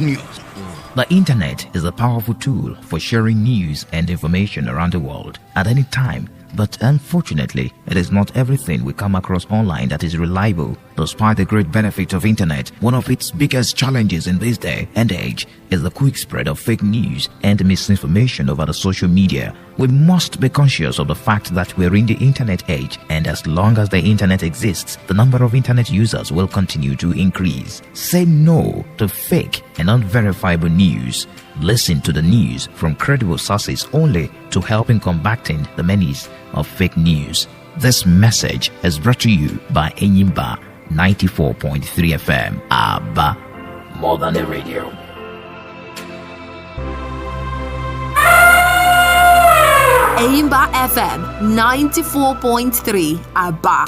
news. The internet is a powerful tool for sharing news and information around the world at any time. But unfortunately, it is not everything we come across online that is reliable. Despite the great benefit of internet, one of its biggest challenges in this day and age is the quick spread of fake news and misinformation over the social media. We must be conscious of the fact that we're in the internet age, and as long as the internet exists, the number of internet users will continue to increase. Say no to fake and unverifiable news. Listen to the news from credible sources only to help in combating the menace of fake news. This message is brought to you by Enyimba 94.3 FM. Abba, more than a radio. Enyimba FM 94.3 Abba.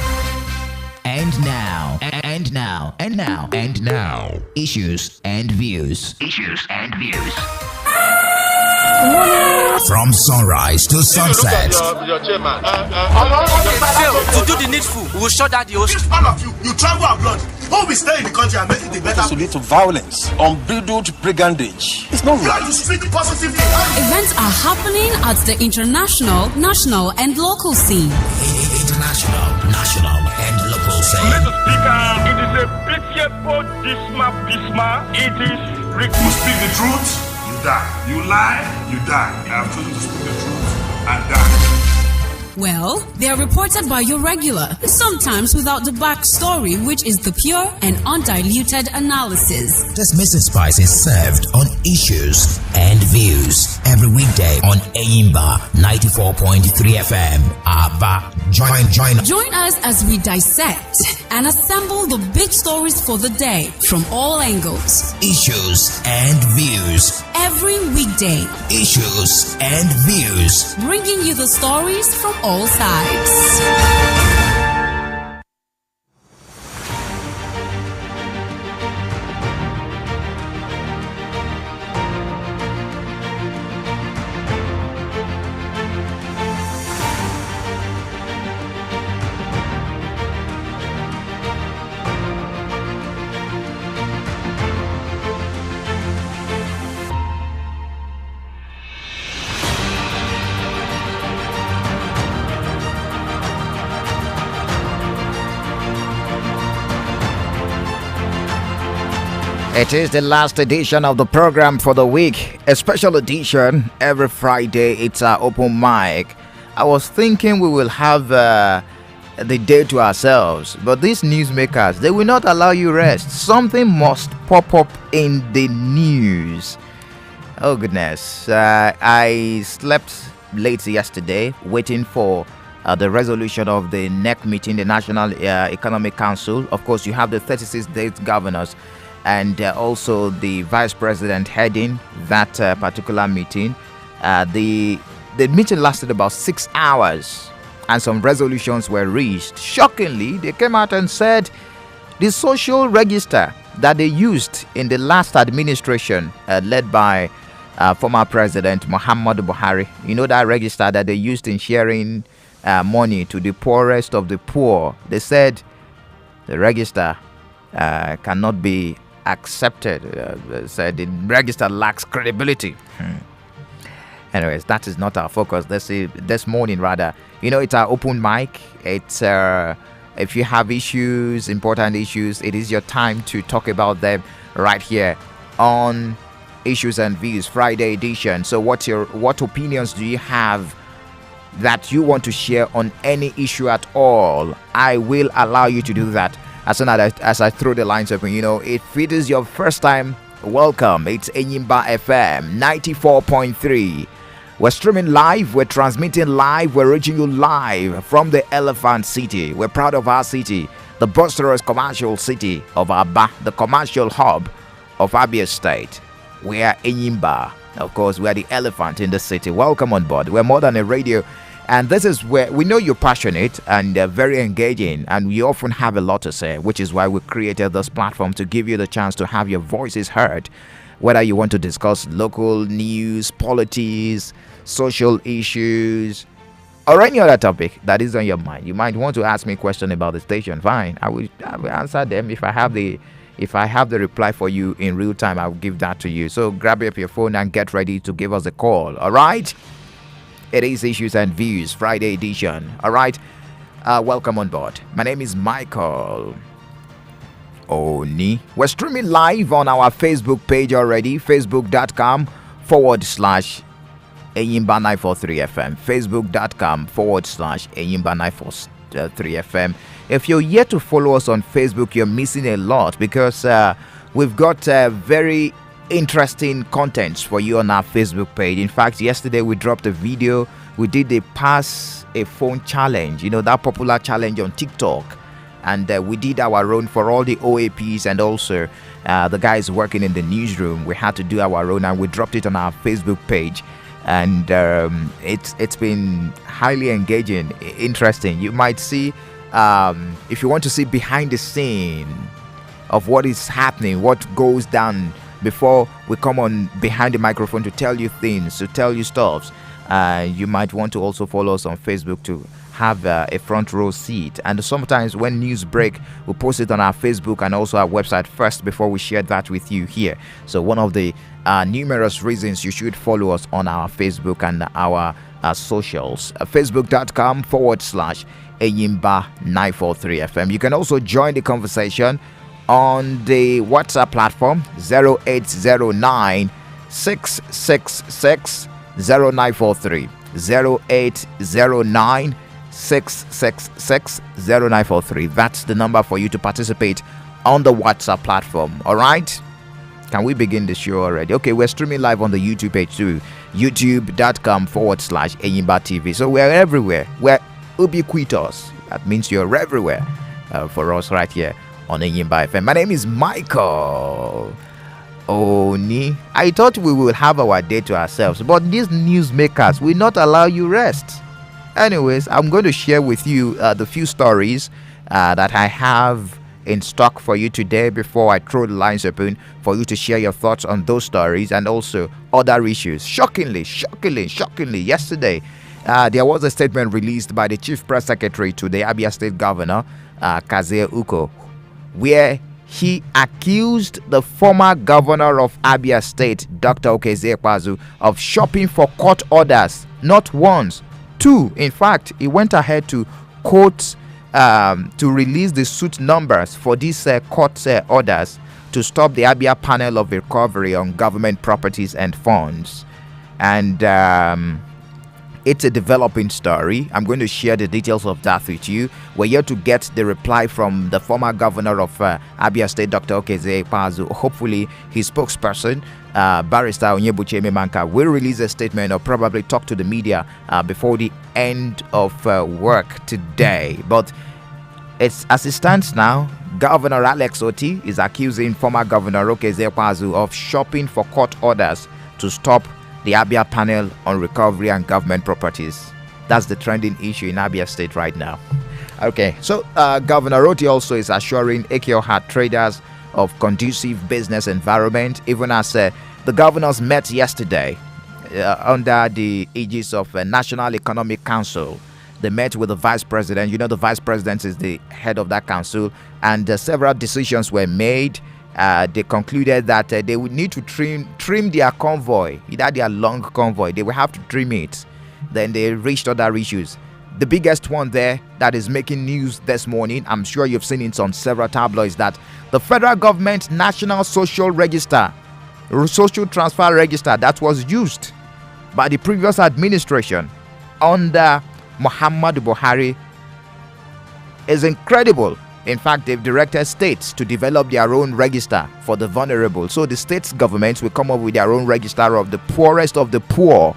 And now, issues and views. From sunrise to sunset. Your chairman. To do the needful, we will shut down the ocean. If all of you travel abroad, who will stay in the country and make it the better? This will lead to violence, unbridled brigandage. It's not right. You speak positively. Events are happening at the international, national, and local scene. International, national, and local scene. Mr. Speaker, it is a pitiable dismal. It is You speak the truth, you die. You lie, you die. I have chosen to speak the truth and die. Well, they are reported by your regular, sometimes without the backstory, which is the pure and undiluted analysis. This missing spice is served on issues and views every weekday on Enyimba 94.3 FM. Abba, join us as we dissect and assemble the big stories for the day from all angles. Issues and views. Every weekday. Issues and views. Bringing you the stories from all sides. It is the last edition of the program for the week, a special edition. Every Friday, it's our open mic. I was thinking we will have the day to ourselves, but these newsmakers, they will not allow you rest. Something must pop up in the news. Oh goodness, I slept late yesterday waiting for the resolution of the NEC meeting, the National Economic Council. Of course, you have the 36 state governors and also the vice president heading that particular meeting. The meeting lasted about 6 hours and some resolutions were reached. Shockingly, they came out and said the social register that they used in the last administration led by former President Muhammadu Buhari, you know, that register that they used in sharing money to the poorest of the poor, they said the register cannot be accepted. Said the register lacks credibility. Anyways, that is not our focus this morning. Rather, you know, it's our open mic. It's if you have issues, important issues, it is your time to talk about them right here on Issues and Views Friday edition. So what opinions do you have that you want to share on any issue at all? I will allow you to do that as soon as I throw the lines open. You know, if it is your first time, welcome. It's Enyimba FM 94.3. We're streaming live, we're transmitting live, we're reaching you live from the Elephant City. We're proud of our city, the boisterous commercial city of Abba, the commercial hub of Abia State. We are Enyimba. Of course, we are the elephant in the city. Welcome on board. We're more than a radio. And this is where we know you're passionate and very engaging, and you often have a lot to say, which is why we created this platform to give you the chance to have your voices heard. Whether you want to discuss local news, politics, social issues, or any other topic that is on your mind. You might want to ask me a question about the station. Fine, I will answer them if I have the If I have the reply for you in real time, I'll give that to you. So grab up your phone and get ready to give us a call. All right? It is Issues and Views Friday edition. All right? Welcome on board. My name is Michael Oni. We're streaming live on our Facebook page already. Facebook.com/Enyimba 943 FM. Facebook.com/Enyimba 943 FM. If you're yet to follow us on Facebook, you're missing a lot because we've got very interesting contents for you on our Facebook page. In fact, yesterday we dropped a video. We did a pass a phone challenge, that popular challenge on TikTok. And we did our own for all the OAPs and also the guys working in the newsroom. We had to do our own and we dropped it on our Facebook page. And it's been highly engaging, interesting. You might see, if you want to see behind the scene of what is happening, what goes down before we come on behind the microphone to tell you things, to tell you stuff, you might want to also follow us on Facebook to have a front row seat. And sometimes when news break, we post it on our Facebook and also our website first before we share that with you here. So one of the numerous reasons you should follow us on our Facebook and our socials. Facebook.com/Enyimba 943 FM. You can also join the conversation on the WhatsApp platform 0809 666 0943 0809 666 0943. That's the number for you to participate on the WhatsApp platform. All right, can we begin the show already? Okay, we're streaming live on the YouTube page too, youtube.com/Enyimba TV. So we're everywhere, we're ubiquitous. That means you're everywhere for us right here on Enyimba FM. My name is Michael Oni. I thought we will have our day to ourselves, but these newsmakers will not allow you rest. Anyways, I'm going to share with you the few stories that I have in stock for you today before I throw the lines open for you to share your thoughts on those stories and also other issues. Shockingly, yesterday there was a statement released by the Chief Press Secretary to the Abia State Governor, Kaze Uko, where he accused the former governor of Abia State, Dr. Okezie Ekpazu, of shopping for court orders, not once, two. In fact, he went ahead to quote to release the suit numbers for these court orders to stop the Abia panel of recovery on government properties and funds. And it's a developing story. I'm going to share the details of that with you. We're here to get the reply from the former governor of Abia State, Dr. Okezie Ekpazu. Hopefully, his spokesperson, Barrister Onyebuchi Ememanka, will release a statement or probably talk to the media before the end of work today. But it's as it stands now, Governor Alex Oti is accusing former Governor Okezie Ekpazu of shopping for court orders to stop the Abia panel on recovery and government properties. That's the trending issue in Abia State right now. Okay, so Governor Oti also is assuring Ekioha traders of conducive business environment, even as the governors met yesterday under the aegis of National Economic Council. They met with the vice president. The vice president is the head of that council, and several decisions were made. They concluded that they would need to trim their convoy, either their long convoy. They will have to trim it. Then they reached other issues. The biggest one there that is making news this morning, I'm sure you've seen it on several tabloids, that the federal government National Social Register, Social Transfer Register that was used by the previous administration under Muhammadu Buhari is incredible. In fact, they've directed states to develop their own register for the vulnerable. So the states' governments will come up with their own register of the poorest of the poor,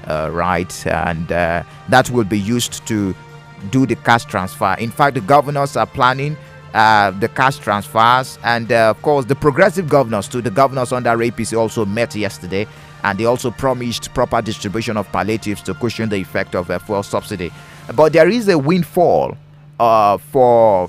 right? And that will be used to do the cash transfer. In fact, the governors are planning the cash transfers. And of course, the progressive governors to the governors under APC also met yesterday. And they also promised proper distribution of palliatives to cushion the effect of a fuel subsidy. But there is a windfall for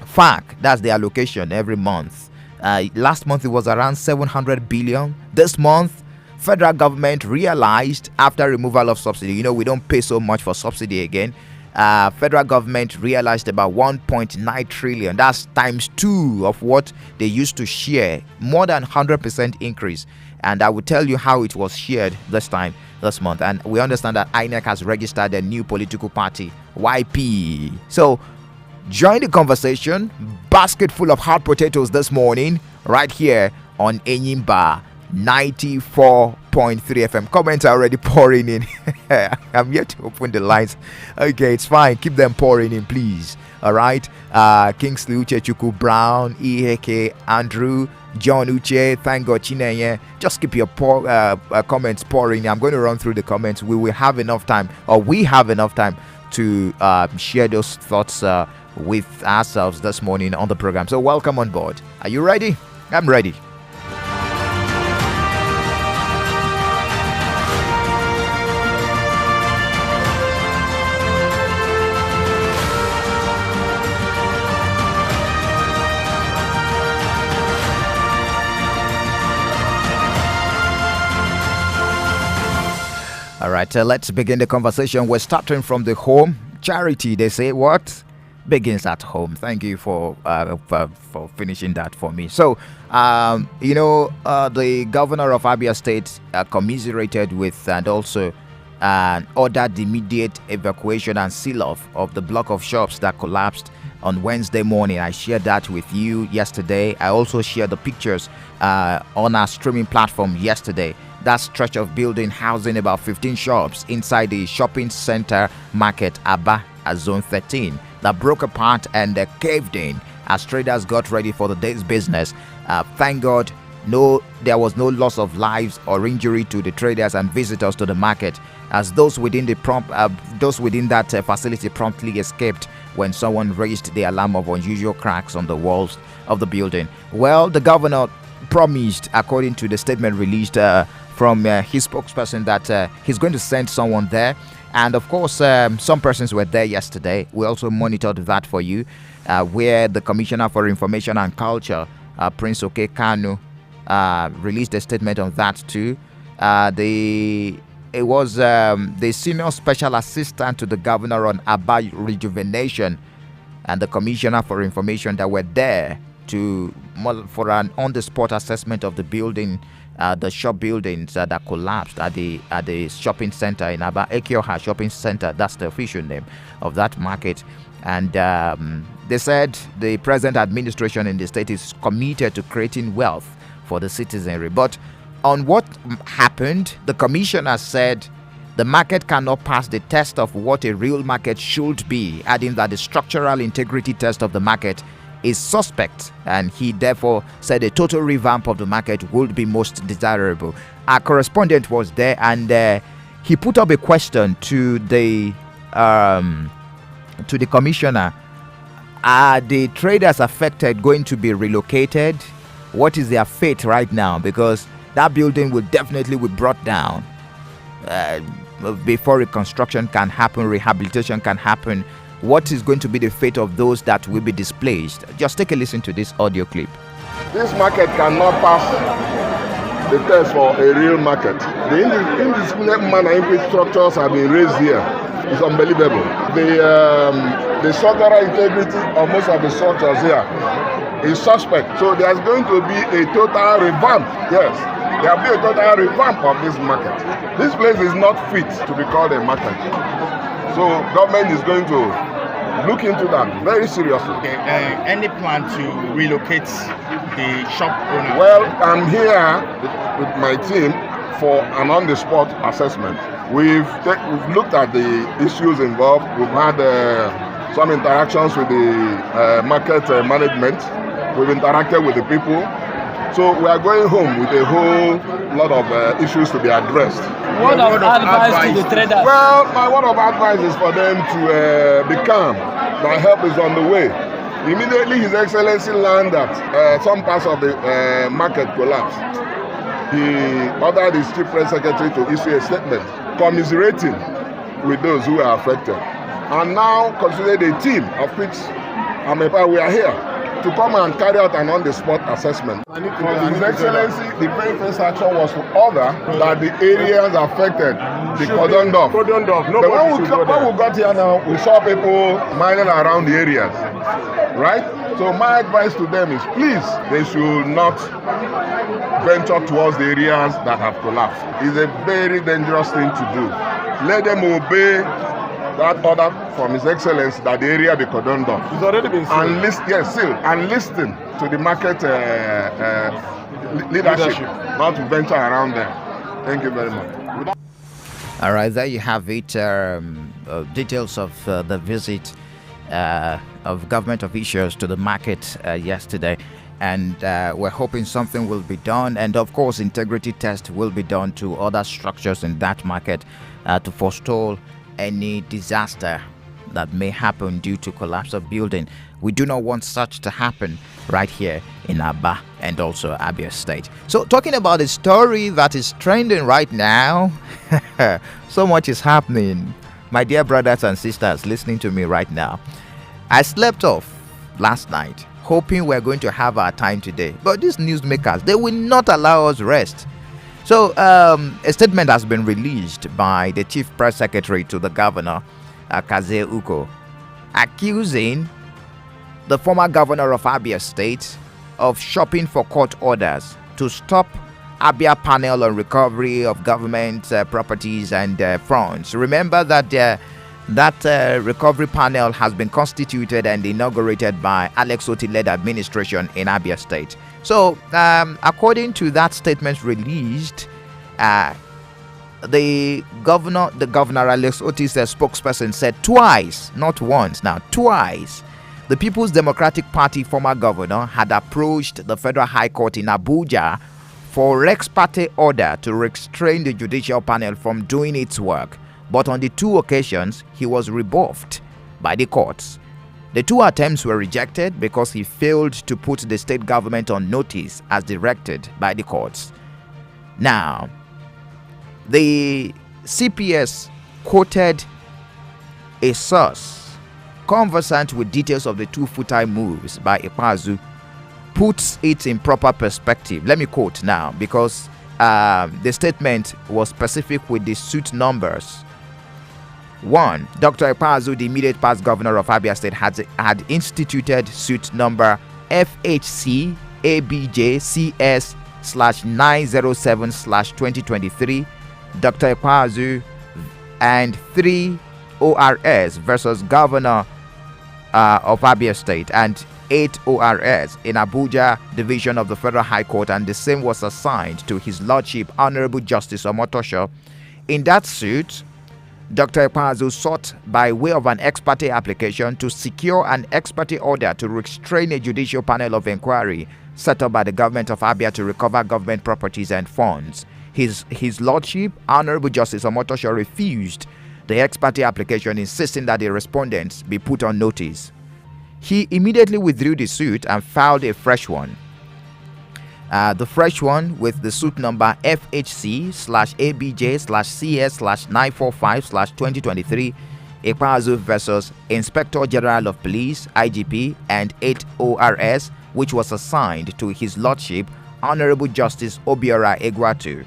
FAC, that's the allocation every month. Last month it was around 700 billion. This month, federal government realized after removal of subsidy, we don't pay so much for subsidy again. federal government realized about 1.9 trillion. That's times 2 of what they used to share. More than 100% increase. And I will tell you how it was shared this month. And we understand that INEC has registered a new political party, YP. So join the conversation. Basket full of hot potatoes this morning, right here on Enyimba 94.3 FM. Comments are already pouring in. I'm yet to open the lines. Okay, it's fine. Keep them pouring in, please. All right. Kingsley Uche Chuku Brown, EHK Andrew, John Uche, thank God Chinenye. Just keep your comments pouring. I'm going to run through the comments. We have enough time to share those thoughts with ourselves this morning on the program. So welcome on board. Are you ready? I'm ready. All right, let's begin the conversation. We're starting from the home. Charity, they say, what? Begins at home. Thank you for finishing that for me. So, the governor of Abia State commiserated with and also ordered the immediate evacuation and seal-off of the block of shops that collapsed on Wednesday morning. I shared that with you yesterday. I also shared the pictures on our streaming platform yesterday. That stretch of building housing about 15 shops inside the shopping center market Aba at Zone 13 that broke apart and caved in as traders got ready for the day's business. Thank God, there was no loss of lives or injury to the traders and visitors to the market, as those within that facility promptly escaped when someone raised the alarm of unusual cracks on the walls of the building. Well, the governor promised, according to the statement released from his spokesperson, that he's going to send someone there. And of course, some persons were there yesterday. We also monitored that for you, where the Commissioner for Information and Culture, Prince Oke Kanu, released a statement on that too. It was the Senior Special Assistant to the Governor on Aba Rejuvenation and the Commissioner for Information that were there for an on-the-spot assessment of the building, the shop buildings that collapsed at the shopping center in Aba, Ekioha Shopping Center. That's the official name of that market. And they said the present administration in the state is committed to creating wealth for the citizenry. But on what happened, the commissioner said the market cannot pass the test of what a real market should be, adding that the structural integrity test of the market is suspect, and he therefore said a total revamp of the market would be most desirable. Our correspondent was there, and he put up a question to the commissioner. Are the traders affected going to be relocated? What is their fate right now? Because that building will definitely be brought down before reconstruction can happen, rehabilitation can happen. What is going to be the fate of those that will be displaced? Just take a listen to this audio clip. This market cannot pass the test for a real market. The indiscriminate manner in which structures have been raised here is unbelievable. The structural integrity of most of the structures here is suspect. So there's going to be a total revamp. Yes, there will be a total revamp of this market. This place is not fit to be called a market. So government is going to look into that very seriously. Okay, any plan to relocate the shop owner? Well, I'm here with my team for an on-the-spot assessment. We've looked at the issues involved. We've had some interactions with the market management. We've interacted with the people. So we are going home with a whole lot of issues to be addressed. Word of advice to the traders? Well, my word of advice is for them to be calm. My help is on the way. Immediately His Excellency learned that some parts of the market collapsed. He ordered his Chief Press Secretary to issue a statement commiserating with those who are affected. And now considered a team of which I'm a part, we are here. to come and carry out an on-the-spot assessment. His Excellency, the very first action was to order that the areas affected be cordoned off. But when we got here now, we saw people mining around the areas, right? So my advice to them is, please, they should not venture towards the areas that have collapsed. It's a very dangerous thing to do. Let them obey that order from His Excellency that the area be cordoned off. It's already been sealed. And listen to the market leadership, not to venture around there. Thank you very much. All right, there you have it. Details of the visit of government officials to the market yesterday. And we're hoping something will be done. And of course, integrity test will be done to other structures in that market to forestall any disaster that may happen due to collapse of building. We do not want such to happen right here in Aba and also Abia State. So talking about a story that is trending right now, so much is happening. My dear brothers and sisters listening to me right now, I slept off last night hoping we're going to have our time today, but these newsmakers, they will not allow us rest. So a statement has been released by the chief press secretary to the governor, Kaze Uko, accusing the former governor of Abia State of shopping for court orders to stop Abia panel on recovery of government properties and funds. Remember that that recovery panel has been constituted and inaugurated by Alex Oti-led administration in Abia State. So, according to that statement released, the governor Alex Oti's spokesperson said twice, not once, now twice, the People's Democratic Party former governor had approached the Federal High Court in Abuja for ex parte order to restrain the judicial panel from doing its work. But on the two occasions, he was rebuffed by the courts. The two attempts were rejected because he failed to put the state government on notice as directed by the courts. Now, the CPS quoted a source conversant with details of the two full-time moves by Ikpeazu, puts it in proper perspective. Let me quote now, because the statement was specific with the suit numbers. 1. Dr. Ikpeazu, the immediate past governor of Abia State, had instituted suit number FHC ABJ CS/907/2023, Dr. Ikpeazu and 3 ORS versus governor of Abia State, and 8 ORS in Abuja division of the Federal High Court, and the same was assigned to His Lordship Honorable Justice Omotosho. In that suit, Dr. Ikpeazu sought by way of an ex parte application to secure an ex parte order to restrain a judicial panel of inquiry set up by the government of Abia to recover government properties and funds. His Lordship Honorable Justice Omotosho refused the ex parte application, insisting that the respondents be put on notice. He immediately withdrew the suit and filed a fresh one. The fresh one with the suit number FHC/ABJ/CS/945/2023, Ikpeazu versus Inspector General of Police (IGP) and 8 ORS, which was assigned to His Lordship Honorable Justice Obiora Egwatu,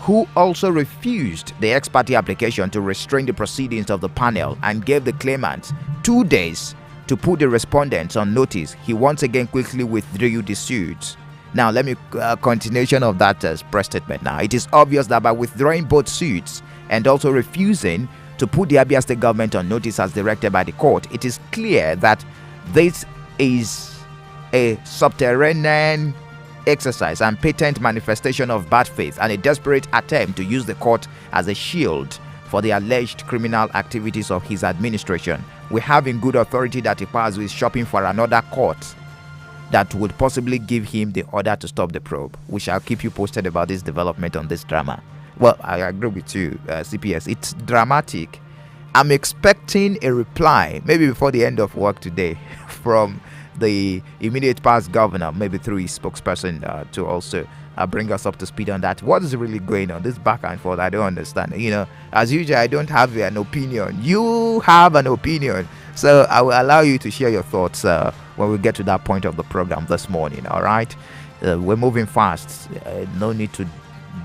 who also refused the ex parte application to restrain the proceedings of the panel and gave the claimants 2 days to put the respondents on notice. He once again quickly withdrew the suit. Now, let me continuation of that press statement. Now, it is obvious that by withdrawing both suits and also refusing to put the Abia State government on notice as directed by the court, it is clear that this is a subterranean exercise and patent manifestation of bad faith and a desperate attempt to use the court as a shield for the alleged criminal activities of his administration. We have in good authority that Ikpeazu is shopping for another court that would possibly give him the order to stop the probe. We shall keep you posted about this development on this drama. Well, I agree with you, CPS. It's dramatic. I'm expecting a reply, maybe before the end of work today, from the immediate past governor, maybe through his spokesperson, to also bring us up to speed on that. What is really going on? This back and forth, I don't understand. You know, as usual, I don't have an opinion. You have an opinion. So I will allow you to share your thoughts when we get to that point of the program this morning. All right, we're moving fast. No need to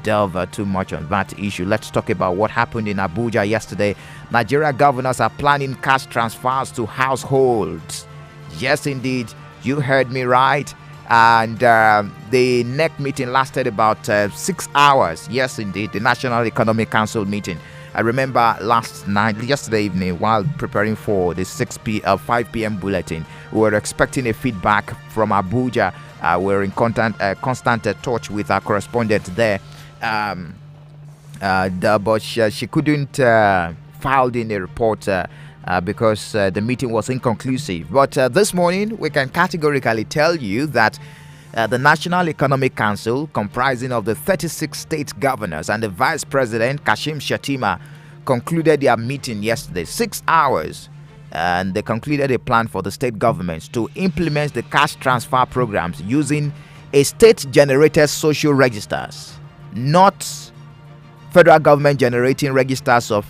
delve too much on that issue. Let's talk about what happened in Abuja yesterday. Nigeria governors are planning cash transfers to households. Yes, indeed, you heard me right. And the NEC meeting lasted about 6 hours. Yes, indeed, the National Economic Council meeting. I remember yesterday evening, while preparing for the 5 p.m. bulletin, we were expecting a feedback from Abuja. We're in constant touch with our correspondent there. But she couldn't file in a report because the meeting was inconclusive. But this morning, we can categorically tell you that the National Economic Council, comprising of the 36 state governors and the Vice President, Kashim Shettima, concluded their meeting yesterday, 6 hours. And they concluded a plan for the state governments to implement the cash transfer programs using a state-generated social registers, not federal government generating registers of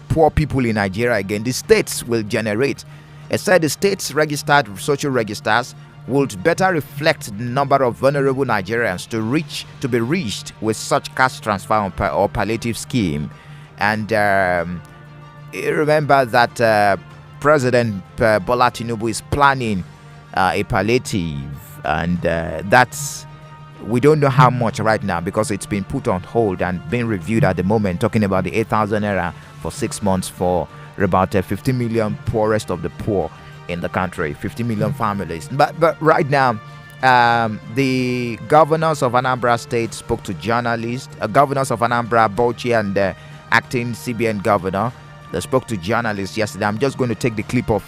poor people in Nigeria. Again, the states will generate. It said the states registered social registers would better reflect the number of vulnerable Nigerians to be reached with such cash transfer or palliative scheme. And remember that President Bola Tinubu is planning a palliative, and we don't know how much right now because it's been put on hold and being reviewed at the moment, talking about the 8,000 naira for 6 months for about 50 million poorest of the poor in the country, 50 million families. But right now, the governors of Anambra State spoke to journalists. Governors of Anambra, Bauchi, and acting CBN governor, they spoke to journalists yesterday. I'm just going to take the clip of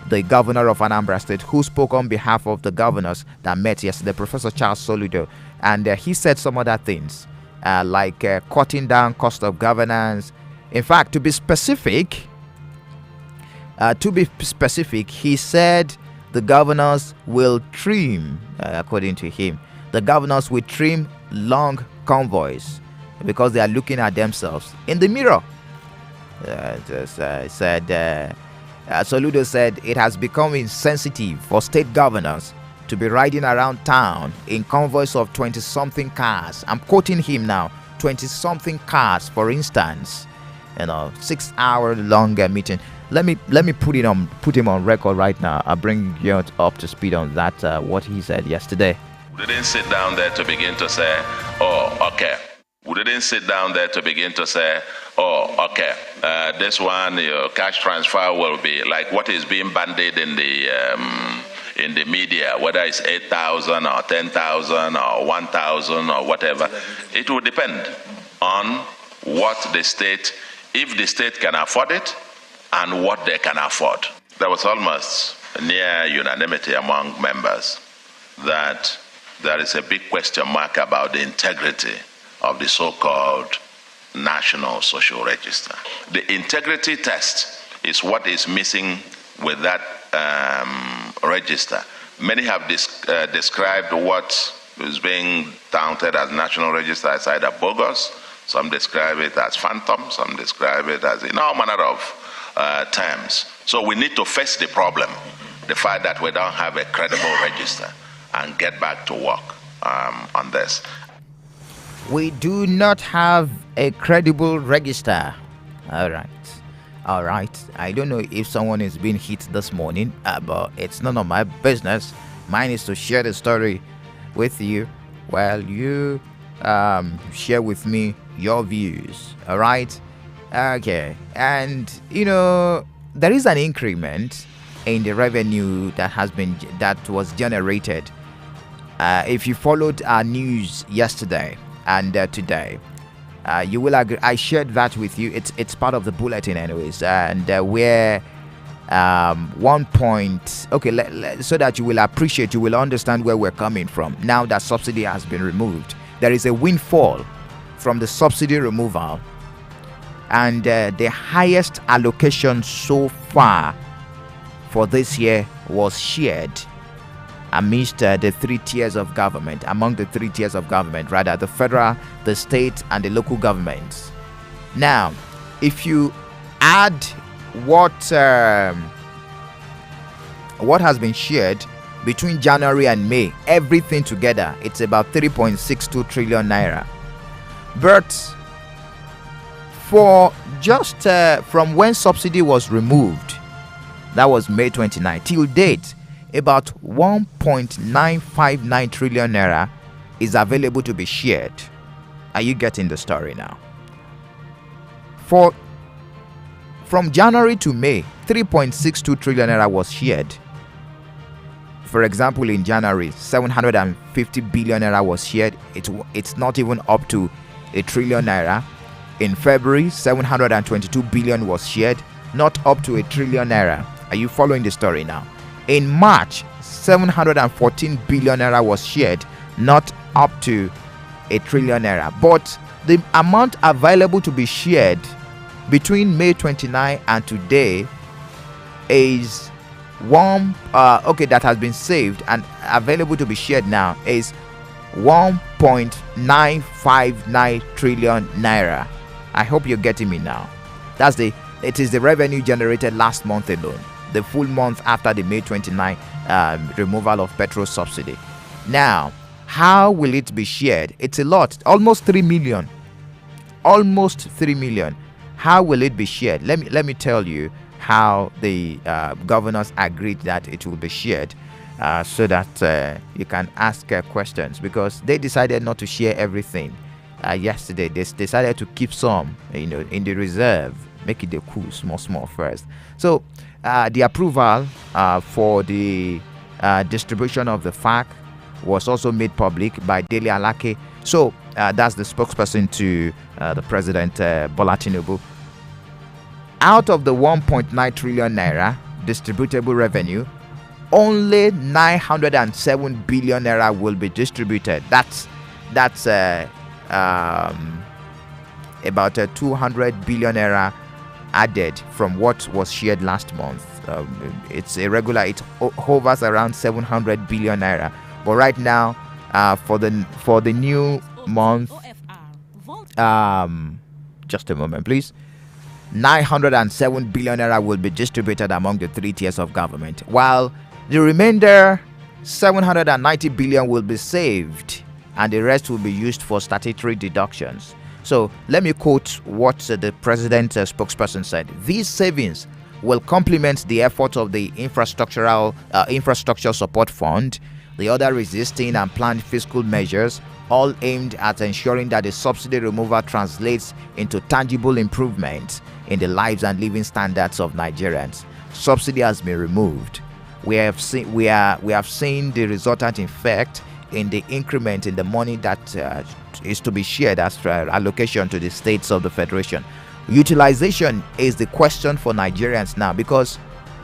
the governor of Anambra State, who spoke on behalf of the governors that met yesterday, Professor Charles Soludo, and he said some other things like cutting down cost of governance. In fact, to be specific, he said the governors will trim, according to him, the governors will trim long convoys because they are looking at themselves in the mirror. Soludo said it has become insensitive for state governors to be riding around town in convoys of 20-something cars. I'm quoting him now, 20-something cars, for instance. 6 hour long meeting. Let me put him on record right now. I'll bring you up to speed on that. What he said yesterday. We didn't sit down there to begin to say, oh, okay. We didn't sit down there to begin to say, oh, okay, this one, your cash transfer will be like what is being bandied in the media, whether it's 8,000 or 10,000 or 1,000 or whatever. It will depend on what the state, if the state can afford it, and what they can afford. There was almost near unanimity among members that there is a big question mark about the integrity of the so-called National Social Register. The integrity test is what is missing with that register. Many have described what is being touted as National Register as either bogus, some describe it as phantom, some describe it as in all manner of terms. So we need to face the problem, the fact that we don't have a credible register, and get back to work on this. We do not have a credible register. All right. I don't know if someone is being hit this morning, but it's none of my business. Mine is to share the story with you while you share with me your views. All right. Okay. And there is an increment in the revenue that was generated. If you followed our news yesterday and today, you will agree. I shared that with you. It's part of the bulletin anyways, and we're 1 point. Okay, so that you will appreciate, you will understand where we're coming from. Now that subsidy has been removed, there is a windfall from the subsidy removal, and the highest allocation so far for this year was shared amidst the three tiers of government, among the three tiers of government, rather, the federal, the state, and the local governments. Now, if you add what what has been shared between January and May, everything together, it's about 3.62 trillion naira. But for just from when subsidy was removed, that was May 29, till date, about 1.959 trillion naira is available to be shared. Are you getting the story now? From January to May, 3.62 trillion naira was shared. For example, in January, 750 billion naira was shared. It's not even up to a trillion naira. In February, 722 billion was shared, not up to a trillion naira. Are you following the story now? In March, 714 billion naira was shared, not up to a trillion naira. But the amount available to be shared between May 29 and today is that has been saved and available to be shared now is 1.959 trillion naira. I hope you're getting me now. It is the revenue generated last month alone, the full month after the May 29 removal of petrol subsidy. Now, how will it be shared? It's a lot, almost 3 million. How will it be shared? Let me tell you how the governors agreed that it will be shared, so that you can ask questions, because they decided not to share everything. Yesterday, they decided to keep some, in the reserve, make it a cool small first. So the approval for the distribution of the FAQ was also made public by Dele Alake. So that's the spokesperson to the President Bola Tinubu. Out of the 1.9 trillion naira distributable revenue, only 907 billion naira will be distributed. That's about 200 billion naira added from what was shared last month. It's irregular. It hovers around 700 billion naira. But right now, for the new month, just a moment, please. 907 billion naira will be distributed among the three tiers of government, while the remainder 790 billion will be saved, and the rest will be used for statutory deductions. So let me quote what the president spokesperson said. These savings will complement the efforts of the infrastructure support fund, the other resisting and planned fiscal measures, all aimed at ensuring that the subsidy removal translates into tangible improvements in the lives and living standards of Nigerians. Subsidy has been removed. We have seen the resultant effect in the increment in the money that is to be shared as allocation to the states of the federation. Utilization is the question for Nigerians now, because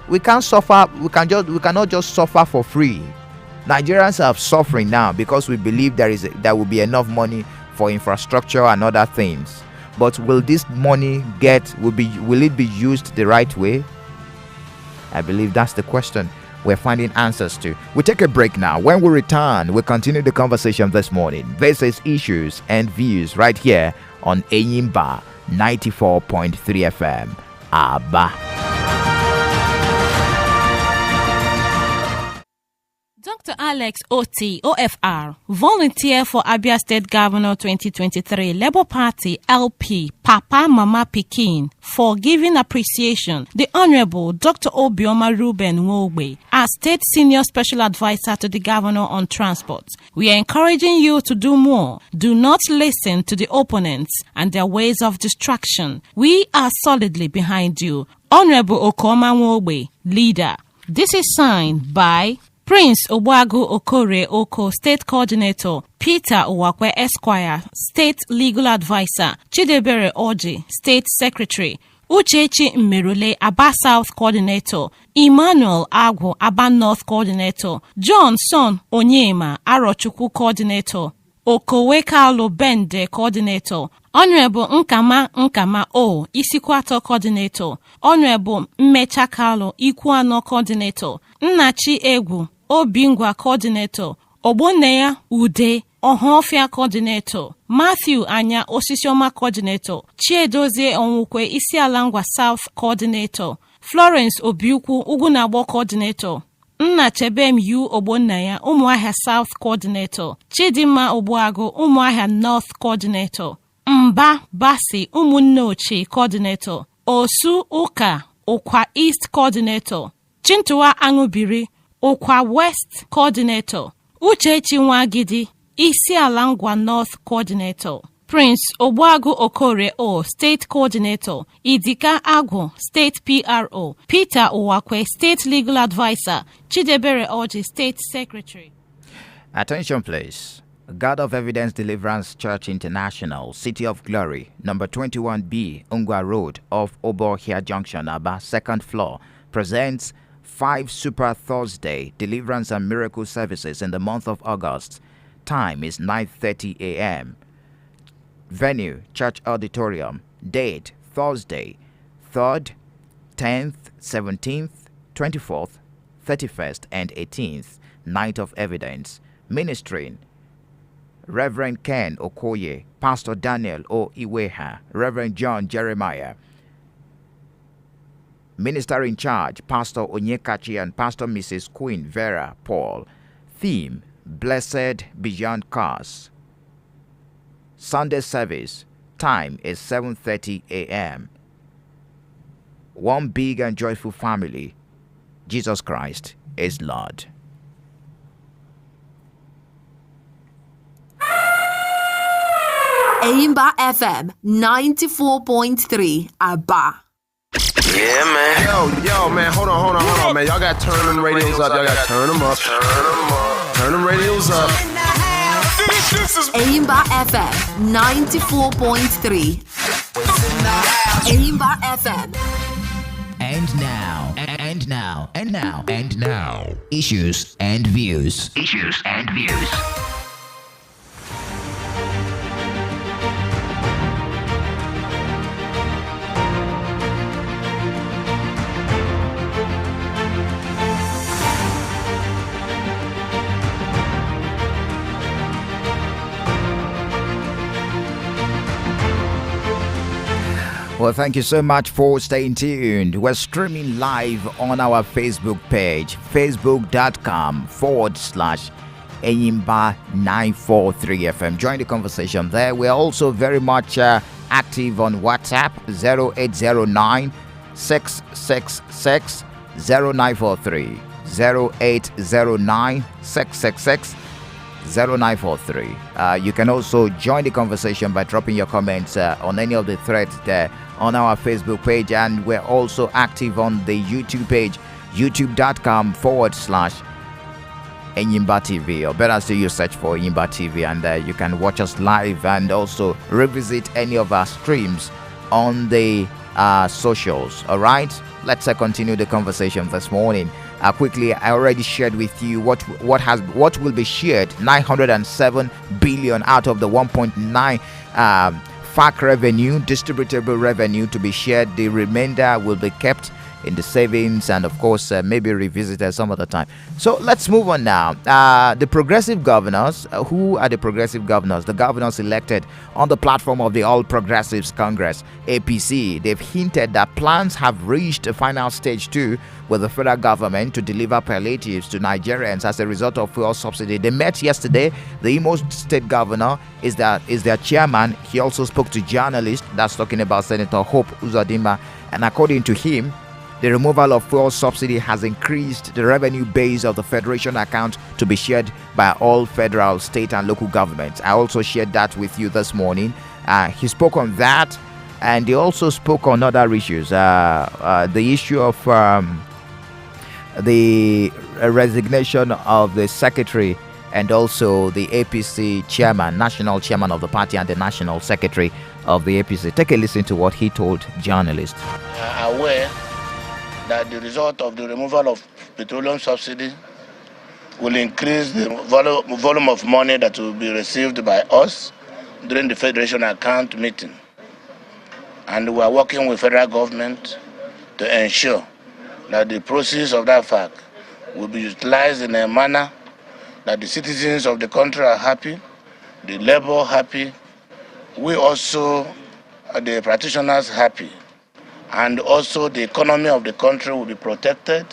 we cannot just suffer for free. Nigerians are suffering now because we believe there will be enough money for infrastructure and other things. But will this money will it be used the right way? I believe that's the question we're finding answers to. We take a break now. When we return, we'll continue the conversation this morning. This is Issues and Views right here on Enyimba 94.3 FM. Abba. Dr. Alex Oti, OFR, volunteer for Abia State Governor 2023, Labour Party LP, Papa Mama Pikin, for giving appreciation, the Honorable Dr. Obioma Ruben Nwogbe, as State Senior Special Advisor to the Governor on Transport. We are encouraging you to do more. Do not listen to the opponents and their ways of distraction. We are solidly behind you. Honorable Okoma Nwogbe, Leader. This is signed by Prince Obuagu Okore Oko, State Coordinator, Peter Uwakwe Esquire, State Legal Advisor, Chidebere Oji, State Secretary, Uchechi Mmerule, Aba South Coordinator, Emmanuel Agwo, Aba North Coordinator, John Son Onyema, Arochukwu Coordinator, Okowe Kalu Bende Coordinator, Honorable Nkama O, Isikwato Coordinator, Honorable Mmecha Kalu, Ikuano Coordinator, Nnachi Egwu, Obingwa Coordinator, Oboneya Ude, Ohofia Coordinator, Matthew Anya Osisioma Coordinator, Chiedozie Onwukwe Isialangwa South Coordinator, Florence Obiukwu Ugunabo Coordinator, Nna Chebem U Ogbonnaya, Umuahia South Coordinator, Chidima Obuago, Umuahia North Coordinator, Mba Basi, Umunnochi Coordinator, Osu Uka, Okwa East Coordinator, Chintua Angubiri, Okwa West Coordinator, Uchechi Nwagidi, Isialangwa North Coordinator, Prince Obuagu Okore O, State Coordinator, Idika Agwo, State PRO, Peter Uwakwe, State Legal Advisor, Chidebere Oji, State Secretary. Attention please. God of Evidence Deliverance Church International, City of Glory, number 21B, Ungwa Road, off Obohia Junction, Aba, 2nd floor, presents 5 Super Thursday Deliverance and Miracle Services in the month of August. Time is 9:30 a.m. Venue, Church Auditorium. Date, Thursday, 3rd, 10th, 17th, 24th, 31st, and 18th. Night of Evidence. Ministering, Reverend Ken Okoye, Pastor Daniel O. Iweha, Reverend John Jeremiah. Minister in charge, Pastor Onyekachi and Pastor Mrs. Queen Vera Paul. Theme, Blessed Beyond Cars. Sunday service. Time is 7:30 a.m. One big and joyful family. Jesus Christ is Lord. Enyimba FM 94.3 Aba. Yeah, man. Yo, man, hold on, man. Y'all got to turn them radios up. Y'all got to turn them up. Turn them radios up. Enyimba FM 94.3. Enyimba FM. And now, issues and views. Well, thank you so much for staying tuned. We're streaming live on our Facebook page, facebook.com/Enyimba 943FM. Join the conversation there. We're also very much active on WhatsApp, 0809 666 0943. 0809 666 0943. You can also join the conversation by dropping your comments on any of the threads there on our Facebook page, and we're also active on the YouTube page, youtube.com/Enyimba TV, or better still, you search for Enyimba TV, and you can watch us live and also revisit any of our streams on the socials. All right, let's continue the conversation this morning. Quickly, I already shared with you what will be shared. 907 billion out of the 1.9 FAC revenue, distributable revenue to be shared. The remainder will be kept in the savings and, of course, maybe revisited some other time. So let's move on now. The progressive governors, who are the progressive governors? The governors elected on the platform of the All Progressives Congress, APC. They've hinted that plans have reached a final stage 2 with the federal government to deliver palliatives to Nigerians as a result of fuel subsidy. They met yesterday. The Imo State governor is their chairman. He also spoke to journalists. That's talking about Senator Hope Uzodinma. And according to him, the removal of fuel subsidy has increased the revenue base of the federation account to be shared by all federal, state, and local governments. I also shared that with you this morning. He spoke on that, and he also spoke on other issues. The issue of the resignation of the secretary and also the APC chairman, national chairman of the party, and the national secretary of the APC. Take a listen to what he told journalists. Aware that the result of the removal of petroleum subsidy will increase the volume of money that will be received by us during the Federation account meeting. And we are working with federal government to ensure that the proceeds of that FAC will be utilized in a manner that the citizens of the country are happy, the labor happy, we also, the practitioners, happy. And also the economy of the country will be protected,